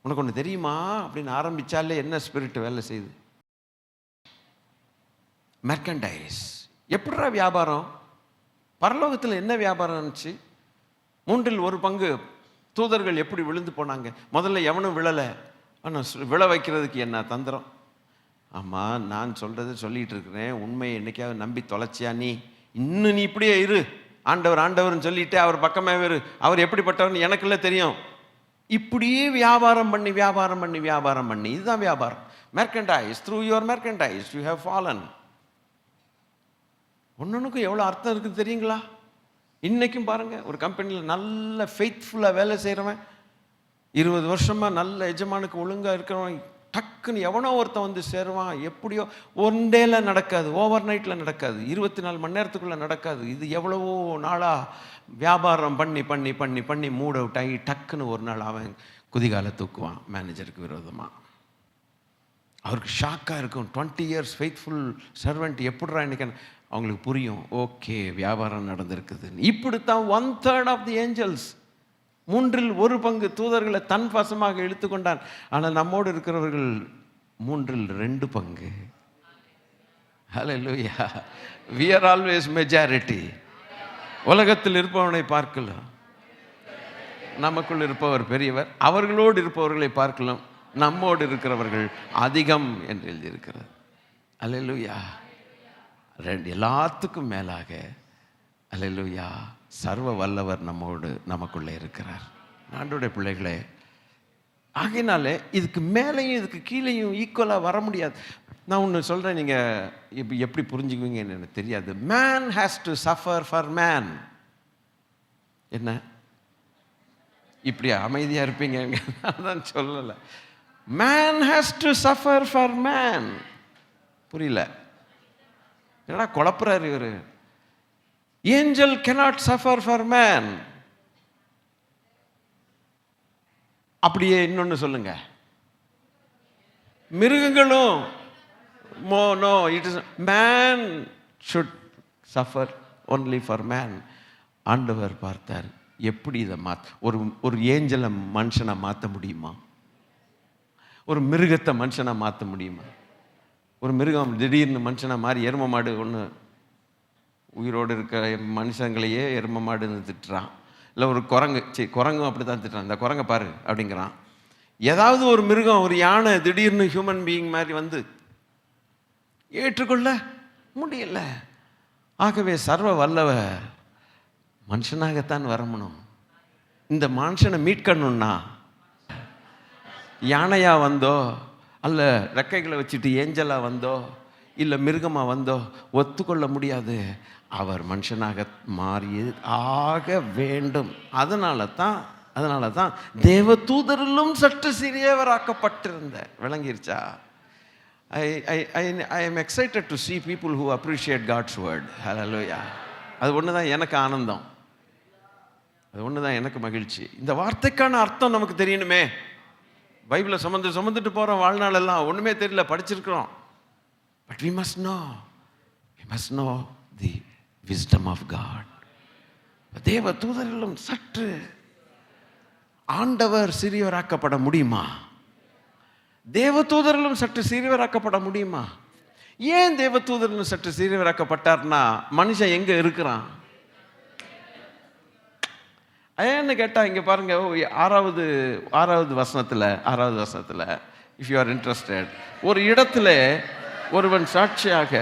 உனக்கு ஒன்று தெரியுமா அப்படின்னு ஆரம்பித்தாலே என்ன ஸ்பிரிட் வேலை செய்யுது? மெர்கண்டைஸ். எப்படிரா வியாபாரம்? பரலோகத்தில் என்ன வியாபாரம் இருந்துச்சு? 1/3 தூதர்கள் எப்படி விழுந்து போனாங்க? முதல்ல எவனும் விழலை, ஆனால் விழ வைக்கிறதுக்கு என்ன தந்திரம்? ஆமாம், நான் சொல்கிறத சொல்லிகிட்டு இருக்கிறேன், உண்மையை என்னைக்காவது நம்பி தொலைச்சியா நீ? இன்னும் நீ இப்படியே இரு, ஆண்டவர்னு சொல்லிட்டு அவர் பக்கமே இரு, அவர் எப்படிப்பட்டவர்னு எனக்குள்ள தெரியும். இப்படியே வியாபாரம் பண்ணி இதுதான் வியாபாரம். Merchandise. Through your merchandise you have fallen. ஒன்னொன்றுக்கும் எவ்வளோ அர்த்தம் இருக்குது தெரியுங்களா? இன்றைக்கும் பாருங்கள், ஒரு கம்பெனியில் நல்ல ஃபெய்த்ஃபுல்லாக வேலை செய்கிறவன், 20 வருஷமாக நல்ல எஜமானுக்கு ஒழுங்காக இருக்கிறவன், டக்குன்னு எவனோ ஒருத்தன் வந்து சேருவான். எப்படியோ ஒன் டேல நடக்காது, ஓவர் நைட்டில் நடக்காது, 24 மணி நேரத்துக்குள்ளே நடக்காது. இது எவ்வளவோ நாளாக வியாபாரம் பண்ணி மூட் அவுட் ஆகி டக்குன்னு ஒரு நாள் அவன் குதிகாலை தூக்குவான் மேனேஜருக்கு விரோதமாக. அவருக்கு ஷாக்காக இருக்கும். 20 இயர்ஸ் ஃபெய்த்ஃபுல் சர்வெண்ட் எப்படிரா இன்னைக்கு? அவங்களுக்கு புரியும், ஓகே வியாபாரம் நடந்திருக்குதுன்னு. இப்படித்தான் 1/3 ஆஃப் தி ஏஞ்சல்ஸ், மூன்றில் ஒரு பங்கு தூதர்களை தன் வசமாக இழுத்துக்கொண்டான். ஆனால் நம்மோடு இருக்கிறவர்கள் மூன்றில் 2 பங்கு. ஹல்லேலூயா. we are always majority. உலகத்தில் இருப்பவனை பார்க்கலாம், நமக்குள் இருப்பவர் பெரியவர். அவர்களோடு இருப்பவர்களை பார்க்கலாம், நம்மோடு இருக்கிறவர்கள் அதிகம் என்று எழுதியிருக்கிறது. அல்லேலூயா. எல்லாத்துக்கும் மேலாக அல்லேலூயா சர்வ வல்லவர் நம்மோடு நமக்குள்ளே இருக்கிறார். ஆண்டவருடைய பிள்ளைகளே, ஆகையினாலே இதுக்கு மேலேயும் இதுக்கு கீழேயும் ஈக்குவலாக வர முடியாது. நான் ஒன்று சொல்கிறேன், நீங்கள் இப்போ எப்படி புரிஞ்சுக்குவீங்கன்னு எனக்கு தெரியாது. Man has to suffer for man. என்ன இப்படி அமைதியாக இருப்பீங்க? அதான் சொல்லலை. Man has to suffer for man. புரியல? என்னடா குழப்பறாரு இவர். Angel cannot suffer for man. அப்படியே இன்னொன்று சொல்லுங்க, மிருகங்களும் no, it is man should suffer only for man. ஆண்டவர் பார்த்தார், எப்படி இதை ஒரு ஏஞ்சலை மனுஷனை மாற்ற முடியுமா? ஒரு மிருகத்தை மனுஷனை மாற்ற முடியுமா? ஒரு மிருகம் திடீர்னு மனுஷனை மாதிரி எரும மாடு ஒன்று உயிரோடு இருக்க மனுஷங்களையே எரும மாடுன்னு திட்டுறான். இல்லை ஒரு குரங்கும் அப்படி தான் திட்டுறான், இந்த குரங்கை பாரு அப்படிங்கிறான். ஏதாவது ஒரு மிருகம், ஒரு யானை திடீர்னு ஹியூமன் பீயிங் மாதிரி வந்து ஏற்றுக்கொள்ள முடியல. ஆகவே சர்வ வல்லவர் மனுஷனாகத்தான் வரணும். இந்த மனுஷனை மீட்கணும்னா யானையா வந்தோ, அல்ல ரெக்கைகளை வச்சுட்டு ஏஞ்சலா வந்தோ, இல்லை மிருகமாக வந்தோ ஒத்துக்கொள்ள முடியாது. அவர் மனுஷனாக மாறி ஆக வேண்டும். அதனால தான் தேவ தூதரிலும் சற்று சிறியவராக்கப்பட்டிருந்த. விளங்கிருச்சா? I am excited to see people who appreciate God's word. Hallelujah. அது ஒன்று தான் எனக்கு ஆனந்தம், அது ஒன்று தான் எனக்கு மகிழ்ச்சி. இந்த வார்த்தைக்கான அர்த்தம் நமக்கு தெரியணுமே. பைபிளை சுமந்துட்டு போகிறோம் வாழ்நாளெல்லாம், ஒன்றுமே தெரியல, படிச்சிருக்கிறோம். But we must know the wisdom of God. தேவ தூதரிலும் சற்று ஆண்டவர் சிறியவராக்கப்பட முடியுமா? தேவ தூதரிலும் சற்று சிறியவராக்கப்பட முடியுமா? ஏன் தேவ தூதரிலும் சற்று சிறியவராக்கப்பட்டார்னா, மனுஷன் எங்க இருக்கிறான் ஏன்னு கேட்டா, இங்க பாருங்க, ஆறாவது வசனத்துல if you are interested, ஒரு இடத்துல ஒருவன் சாட்சியாக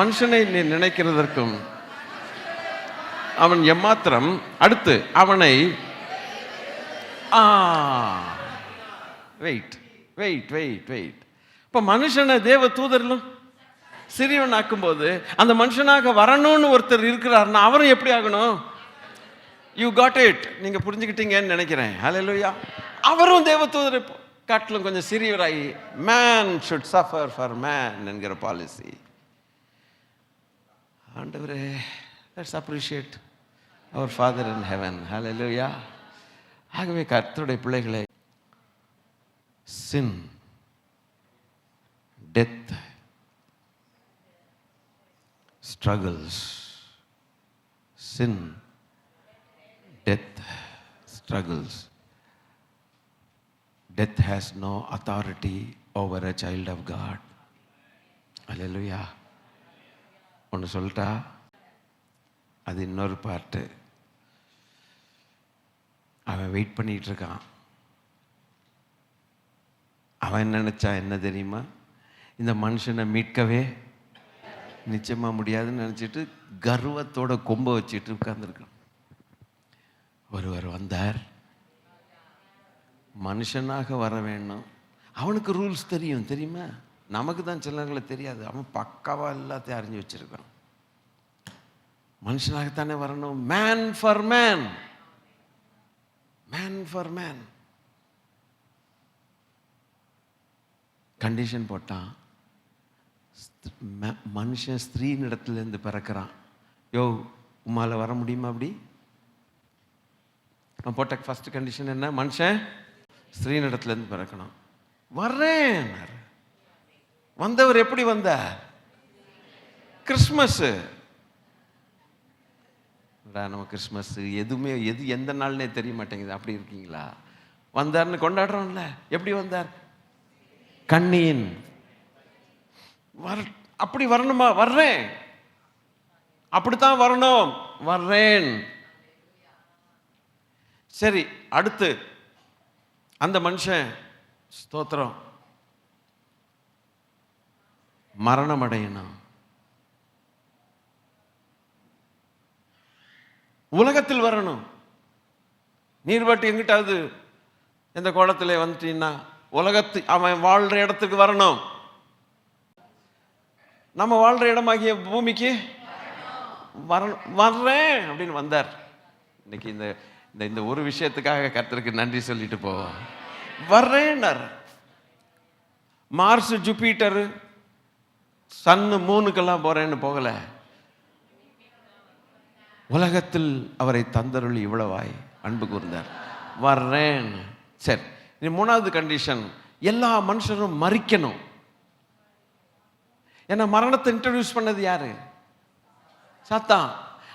மனுஷனை நினைக்கிறதற்கும் அவன் எம்மாத்திரம், அடுத்து அவனை வெயிட். இப்போ மனுஷனை தேவ தூதரிலும் சிறியவன் ஆக்கும்போது, அந்த மனுஷனாக வரணும்னு ஒருத்தர் இருக்கிறார்னா அவரும் எப்படி ஆகணும்? You got it. நீங்க புரிஞ்சுக்கிட்டீங்கன்னு நினைக்கிறேன். ஹல்லேலூயா. அவரும் தேவ தூதரை காட்டிலும் கொஞ்சம் சிறியவராகி man should suffer for man என்கிற பாலிசி. ஆண்டவரே, let's appreciate our Father in heaven. Hallelujah. ஆகவே கர்த்தருடைய பிள்ளைகளை, sin, death, struggles, sin, death, struggles. Death has no authority over a child of God. Hallelujah. ஒன்று சொல்லிட்டா அது இன்னொரு பாட்டு. அவன் வெயிட் பண்ணிட்டு இருக்கான். அவன் நினைச்சா என்ன தெரியுமா? இந்த மனுஷனை மீட்கவே நிச்சயமா முடியாதுன்னு நினைச்சிட்டு கர்வத்தோட கொம்ப வச்சுட்டு உட்கார்ந்துருக்கான். ஒருவர் வந்தார், மனுஷனாக வர வேணும். அவனுக்கு ரூல்ஸ் தெரியுமா? நமக்கு தான் சிலர்களை தெரியாது. அவன் பக்காவா எல்லாத்தையும் அறிஞ்சு வச்சிருக்கான். மனுஷனாகத்தானே வரணும். Man for man. கண்டிஷன் போட்டான். மனுஷன் ஸ்திரீன் இடத்துலேருந்து பிறக்கிறான். யோ, உமால வர முடியுமா? அப்படி அவன் போட்ட ஃபர்ஸ்ட் கண்டிஷன் என்ன? மனுஷன் ஸ்திரீன் இடத்துலேருந்து பிறக்கணும். வர்றேன். வந்தவர் எப்படி வந்தார்? கிறிஸ்மஸ் நம்ம கிறிஸ்மஸ் எதுவுமே எந்த நாள்னே தெரிய மாட்டேங்குது. அப்படி இருக்கீங்களா? வந்தார்னு கொண்டாடுறோம்ல. எப்படி வந்தார்? கண்ணியின் அப்படி வரணுமா? வர்றேன், அப்படித்தான் வரணும், வர்றேன். சரி, அடுத்து அந்த மனுஷன் ஸ்தோத்திரம் மரணம் அடையணும். உலகத்தில் வரணும். நீர்பாட்டு எங்கிட்டாவது இந்த கோலத்தில் வந்துட்டீங்கன்னா அவன் வாழ்ற இடத்துக்கு வரணும். நம்ம வாழ்ற இடமாகிய பூமிக்கு வர்றேன் அப்படின்னு வந்தார். இன்னைக்கு இந்த இந்த ஒரு விஷயத்துக்காக கர்த்தருக்கு நன்றி சொல்லிட்டு போவோம். வர்றேன்னார். மார்ஸ், ஜூபிட்டர், சன்னு, மூணுக்கெல்லாம் போறேன்னு போகல. உலகத்தில் அவரை தந்தருள் இவ்வளவாய் அன்பு கூர்ந்தார். வர்றேன். சரி, இது மூணாவது கண்டிஷன். எல்லா மனுஷரும் மரிக்கணும். ஏன்னா மரணத்தை இன்ட்ரடியூஸ் பண்ணது யாரு? சாத்தான்.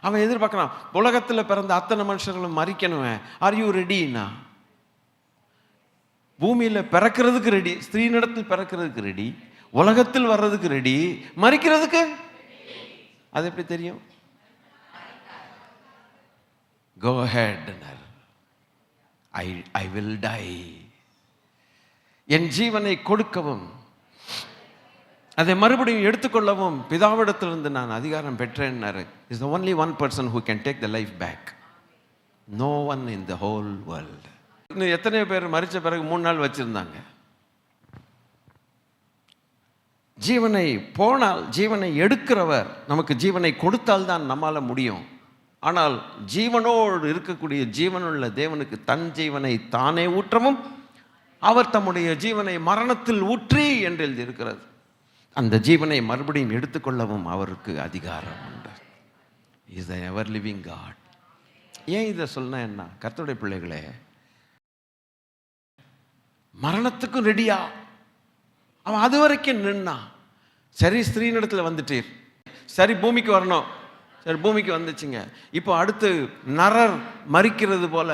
அவன் எதிர்பார்க்கிறான், உலகத்தில் பிறந்த அத்தனை மனுஷர்களும் மரிக்கணும். Are you ரெடினா? பூமியில் பிறக்கிறதுக்கு ரெடி, ஸ்திரீனிடத்தில் பிறக்கிறதுக்கு ரெடி, உலகத்தில் வர்றதுக்கு ரெடி, மரிக்கிறதுக்கு அது எப்படி தெரியும்? Go ahead. I will die. என் ஜீவனை கொடுக்கவும் அதை மறுபடியும் எடுத்துக்கொள்ளவும் பிதாவிடத்திலிருந்து நான் அதிகாரம் பெற்றேன்னாரு. Is the only one person who can take the life back. No one in the whole world. இன்னும் எத்தனை பேர் மரிச்ச பிறகு 3 நாள் வச்சிருந்தாங்க? ஜீவனை போனால், ஜீவனை எடுக்கிறவர் நமக்கு ஜீவனை கொடுத்தால் தான் நம்மால முடியும். ஆனால் ஜீவனோடு இருக்கக்கூடிய ஜீவனுள்ள தேவனுக்கு தன் ஜீவனை தானே ஊற்றவும் அவர் தம்முடைய ஜீவனை மரணத்தில் ஊற்றி என்று எழுதியிருக்கிறது. அந்த ஜீவனை மறுபடியும் எடுத்துக்கொள்ளவும் அவருக்கு அதிகாரம் உண்டு. Is the ever living God. ஏன் இதை சொன்ன என்ன? கர்த்தருடைய பிள்ளைகளே, மரணத்துக்கும் ரெடியா? அவன் அது வரைக்கும் நின்னா. சரி, ஸ்திரீனிடத்தில் வந்துட்டீர், சரி பூமிக்கு வரணும், சரி பூமிக்கு வந்துச்சுங்க. இப்போ அடுத்து நரர் மரிக்கிறது போல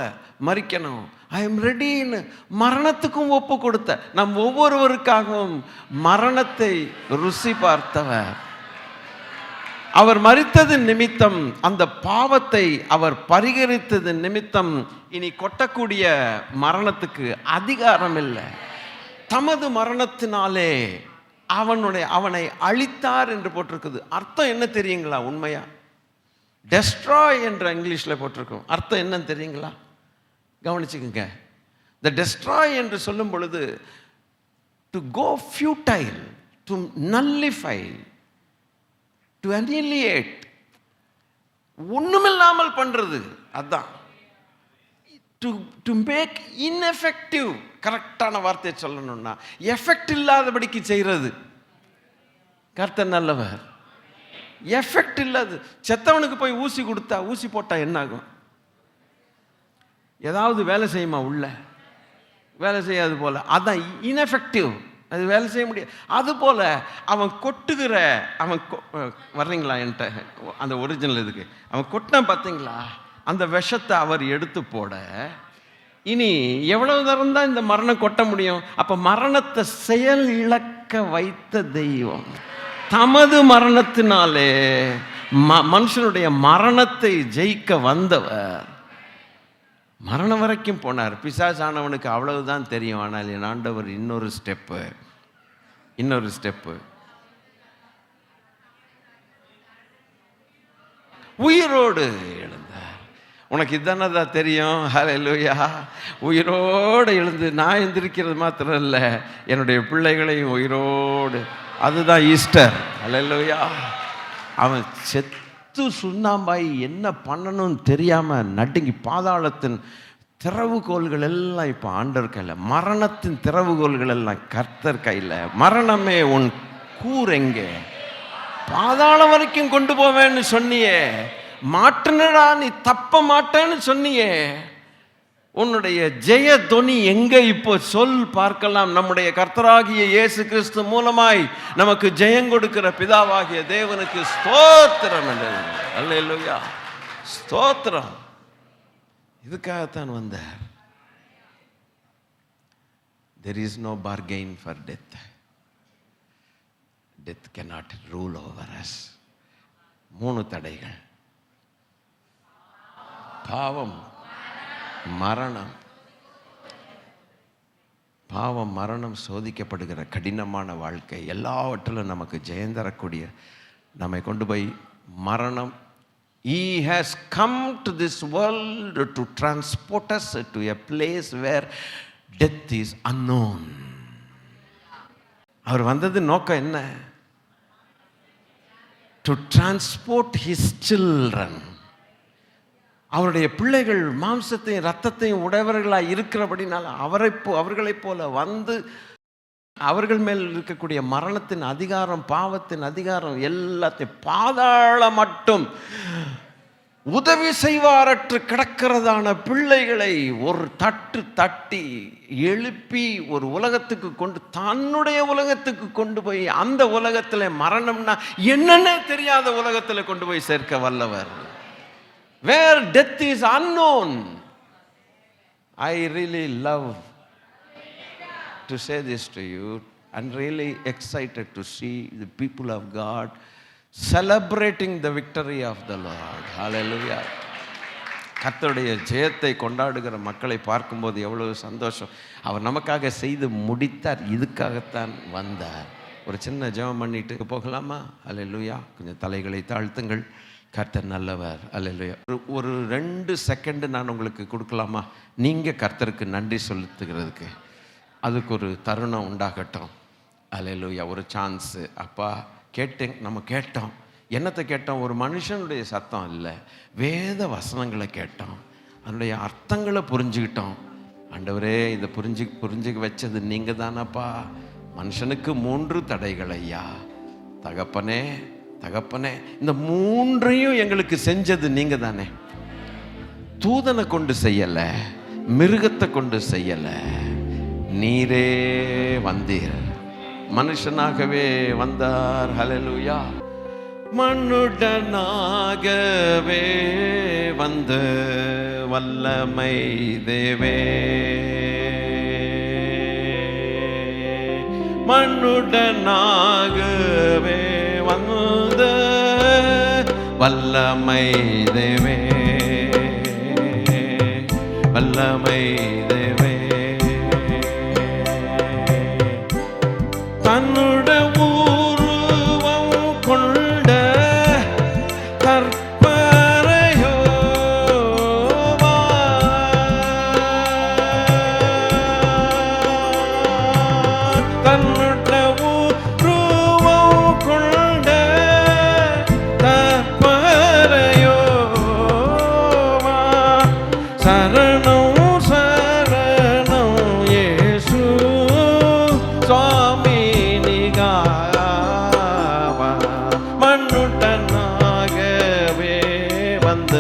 மரிக்கணும். ஐ எம் ரெடின்னு மரணத்துக்கும் ஒப்பு கொடுத்த, நம் ஒவ்வொருவருக்காகவும் மரணத்தை ருசி பார்த்தவர். அவர் மரித்தது நிமித்தம், அந்த பாவத்தை அவர் பரிகரித்தது நிமித்தம் இனி கொட்டக்கூடிய மரணத்துக்கு அதிகாரம் இல்லை. தமது மரணத்தினாலே அவனை அழித்தார் என்று போட்டிருக்குது. அர்த்தம் என்ன தெரியுங்களா? உண்மையா டெஸ்ட்ராய் என்ற இங்கிலீஷில் போட்டிருக்கோம். அர்த்தம் என்னன்னு தெரியுங்களா? கவனிச்சுக்குங்க. த டெஸ்ட்ராய் என்று சொல்லும் பொழுது to go futile, to nullify, to annihilate, ஒண்ணுமில்லாமல் பண்றது. அதான் டு மேக் இன்எஃபெக்டிவ். கரெக்டான வார்த்தையை சொல்லணும்னா எஃபெக்ட் இல்லாதபடிக்கு செய்யறது. கர்த்தர் நல்லவர். எஃபெக்ட் இல்லாது. செத்தவனுக்கு போய் ஊசி கொடுத்தா, ஊசி போட்டா என்ன ஆகும்? ஏதாவது வேலை செய்யுமா? உள்ள வேலை செய்யாது போல. அதான் இன்எஃபெக்டிவ். அது வேலை செய்ய முடியாது. அது போல அவன் கொட்டுகிற, அவன் வர்றீங்களா என்கிட்ட அந்த ஒரிஜினல் இதுக்கு? அவன் கொட்டான் பார்த்தீங்களா? அந்த விஷத்தை அவர் எடுத்து போட இனி எவ்வளவு தரம் தான் இந்த மரணம் கொட்ட முடியும்? அப்ப மரணத்தை செயல் இழக்க வைத்த தெய்வம் தமது மரணத்தினாலே மனுஷனுடைய மரணத்தை ஜெயிக்க வந்தவர் மரணம் வரைக்கும் போனார். பிசாசானவனுக்கு அவ்வளவுதான் தெரியும். ஆனால் என் ஆண்டவர் இன்னொரு ஸ்டெப்பு உயிரோடு எழுந்தார். உனக்கு இதுதானதான் தெரியும். ஹல்லேலூயா. உயிரோடு எழுந்து, நான் எந்திரிக்கிறது மாத்திரம் இல்லை, என்னுடைய பிள்ளைகளையும் உயிரோடு. அதுதான் ஈஸ்டர். ஹல்லேலூயா. அவன் செத்து சுண்ணாம்பாய் என்ன பண்ணணும்னு தெரியாம நடுங்கி, பாதாளத்தின் திறவுகோள்கள் எல்லாம் இப்போ ஆண்டவர் கையில், மரணத்தின் திறவுகோள்கள் எல்லாம் கர்த்தர் கையில். மரணமே உன் கூர் எங்கே? பாதாளம் வரைக்கும் கொண்டு போவேன்னு சொன்னியே, மாற்றினடா நீ, தப்ப மாட்டேன்னு சொன்னியே, உன்னுடைய ஜெய தொனி எங்க இப்போ சொல் பார்க்கலாம். நம்முடைய கர்த்தராகிய இயேசு கிறிஸ்து மூலமாய் நமக்கு ஜெயம் கொடுக்கிற பிதாவாகிய தேவனுக்கு ஸ்தோத்திரம். அல்லேலூயா. ஸ்தோத்திரம். இதுக்காகத்தான் வந்தார். There is no bargain for death. Death cannot rule over us. 3 தடைகள்: பாவம், மரணம். பாவம், மரணம் சோதிக்கப்படுகிற கடினமான வாழ்க்கை எல்லாவற்றிலும் நமக்கு ஜெயம் தரக்கூடிய, நம்மை கொண்டு போய் மரணம், He has come to this world to transport us to a place where death is unknown. அவர் வந்தது நோக்கம் என்ன? To transport his children. அவருடைய பிள்ளைகள் மாம்சத்தையும் இரத்தத்தையும் உடையவர்களாக இருக்கிறபடினால அவர்களைப் போல வந்து அவர்கள் மேல் இருக்கக்கூடிய மரணத்தின் அதிகாரம், பாவத்தின் அதிகாரம் எல்லாத்தையும் பாதாள மட்டும் உதவி செய்வாரற்று கிடக்கிறதான பிள்ளைகளை ஒரு தட்டி எழுப்பி ஒரு உலகத்துக்கு கொண்டு, தன்னுடைய உலகத்துக்கு கொண்டு போய், அந்த உலகத்தில் மரணம்னா என்னன்னே தெரியாத உலகத்தில் கொண்டு போய் சேர்க்க வல்லவர். Where death is unknown. I really love to say this to you, and really excited to see the people of God celebrating the victory of the Lord. Hallelujah. கர்த்தருடைய ஜெயத்தை கொண்டாடுகிற மக்களை பார்க்கும்போது எவ்வளவு சந்தோஷம். அவர் நமக்காக செய்து முடித்தார், இதுக்காகத்தான் வந்தார். ஒரு சின்ன ஜெபம் பண்ணிட்டு போகலாமா? ஹல்லேலூயா. கொஞ்சம் தலைகளை தாழ்த்துங்கள். கர்த்தர் நல்லவர். அல்லேலூயா. ஒரு 2 செகண்ட் நான் உங்களுக்கு கொடுக்கலாமா? நீங்கள் கர்த்தருக்கு நன்றி செலுத்துகிறதுக்கு அதுக்கு ஒரு தருணம் உண்டாகட்டும். அல்லேலூயா. ஒரு சான்ஸு. அப்பா நம்ம கேட்டோம். என்னத்தை கேட்டோம்? ஒரு மனுஷனுடைய சத்தம் இல்லை, வேத வசனங்களை கேட்டோம், அதனுடைய அர்த்தங்களை புரிஞ்சுக்கிட்டோம். ஆண்டவரே, இதை புரிஞ்சுக்க வச்சது நீங்கள் தானப்பா. மனுஷனுக்கு 3 தடைகள் ஐயா. தகப்பனே, இந்த 3ஐயும் எங்களுக்கு செஞ்சது நீங்க தானே. தூதனை கொண்டு செய்யல, மிருகத்தை கொண்டு செய்யல, நீரே வந்தீர், மனுஷனாகவே வந்தார். ஹல்லேலூயா. மண்ணுடனாகவே வந்த வல்லமை தேவே, மண்ணுடனாகவே வந்த வல்லமை தேவே, வல்லமை தேவே, தன்னுடைய உருவம் கொண்ட கற்பரையோவா, தன்னுடைய உருவம் கொண்ட கற்பரையோவா, சரணம் சரணம் இயேசு சுவாமி நிகாவா. மண்ணுடனாகவே வந்த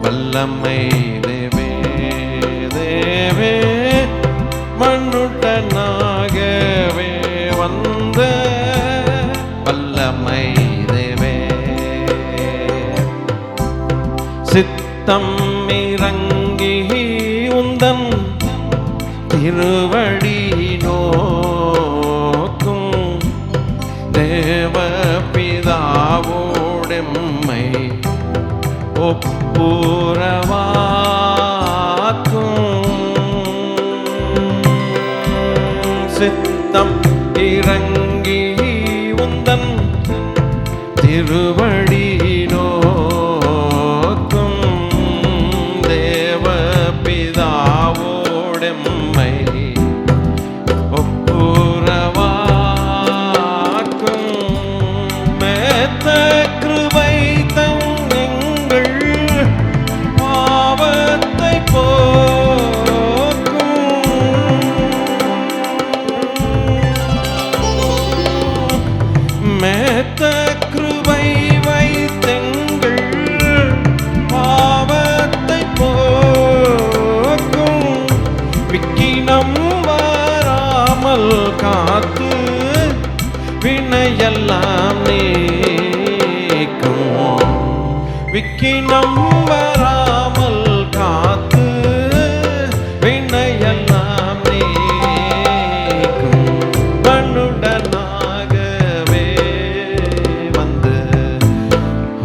வல்லமை தேவே, தேவே, மண்ணுடனாகவே வந்த வல்லமை தேவே, சித்தம் இறங்கி உந்தன் திருவடி நோக்கும் தேவ பிதாவோடெம்மை ஒப்புரவாக்கும், சித்தம் இறங்கி உந்தன் திருவடி நோக்கும் தேவ பிதாவோடெம்மை ஒப்புரவாக்கும், மேத்த கிருபை தங்கள் பாவத்தை போக்கும், மேத்த கிருபை வைத்தெங்கள் பாவத்தை போக்கும், விக்கினம் வராமல் காத்து வினையெல்லாம் நீக்கும், விக்கினம் வராமல் காத்து வினையெல்லாம் நீக்கும் மண்ணுடனாகவே வந்து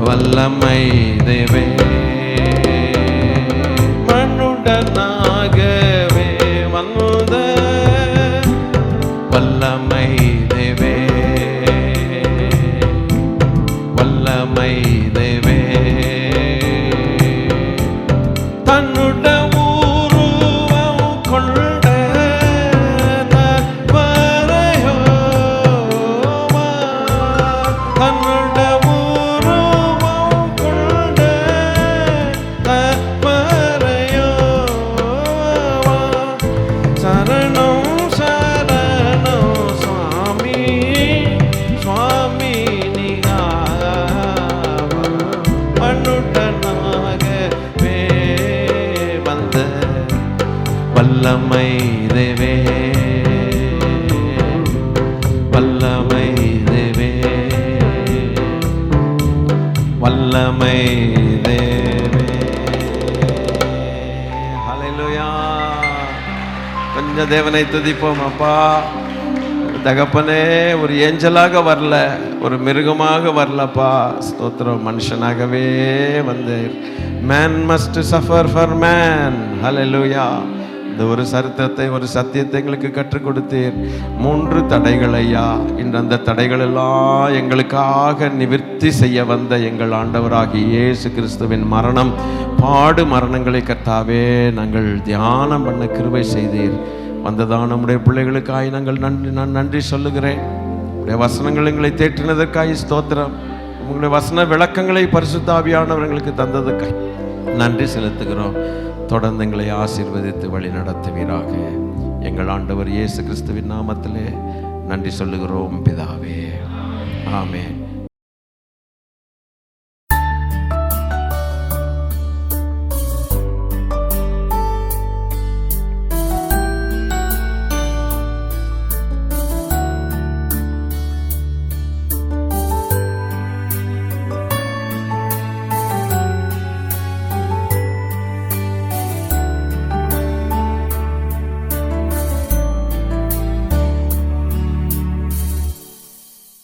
வல்லமை தேவே, மண்ணுடனாகவே வந்த வல்லமை தேவே, வல்லமை தேவே, தன்னுட உருவம் கொண்ட நற்பரையோமா, தன்னுட உருவம் கொண்ட நற்பரையோமா, சரணம் சரணம் சுவாமி சுவாமி மண்ணுடனாகவே வந்த வல்லமை தேவே, வல்லமை தேவே, வல்லமை தேவே. ஹல்லேலூயா. கொஞ்சம் தேவனை துதிப்போம். அப்பா தகப்பனே, ஒரு ஏஞ்சலாக வரல, ஒரு மிருகமாக வரலப்பா, ஸ்தோத்திரம், மனுஷனாகவே வந்தீர். Man must suffer for man. Hallelujah. இந்த ஒரு சரித்திரத்தை, ஒரு சத்தியத்தை எங்களுக்கு கற்றுக் கொடுத்தீர். 3 தடைகள் ஐயா, இன்று அந்த தடைகள் எல்லாம் எங்களுக்காக நிவர்த்தி செய்ய வந்த எங்கள் ஆண்டவராகிய இயேசு கிறிஸ்துவின் மரணம், பாடு மரணங்களை கர்த்தாவே நாங்கள் தியானம் பண்ண கிருபை செய்தீர். வந்ததான் நம்முடைய பிள்ளைகளுக்காய் நாங்கள் நான் நன்றி சொல்லுகிறேன். உடைய வசனங்கள் எங்களை தேற்றினதற்காய் ஸ்தோத்திரம். உங்களுடைய வசன விளக்கங்களை பரிசுத்த ஆவியானவர்களுக்கு தந்ததற்காய் நன்றி செலுத்துகிறோம். தொடர்ந்து எங்களை ஆசீர்வதித்து வழி நடத்துவீராக. எங்கள் ஆண்டவர் இயேசு கிறிஸ்துவின் நாமத்திலே நன்றி சொல்லுகிறோம் பிதாவே. ஆமென்.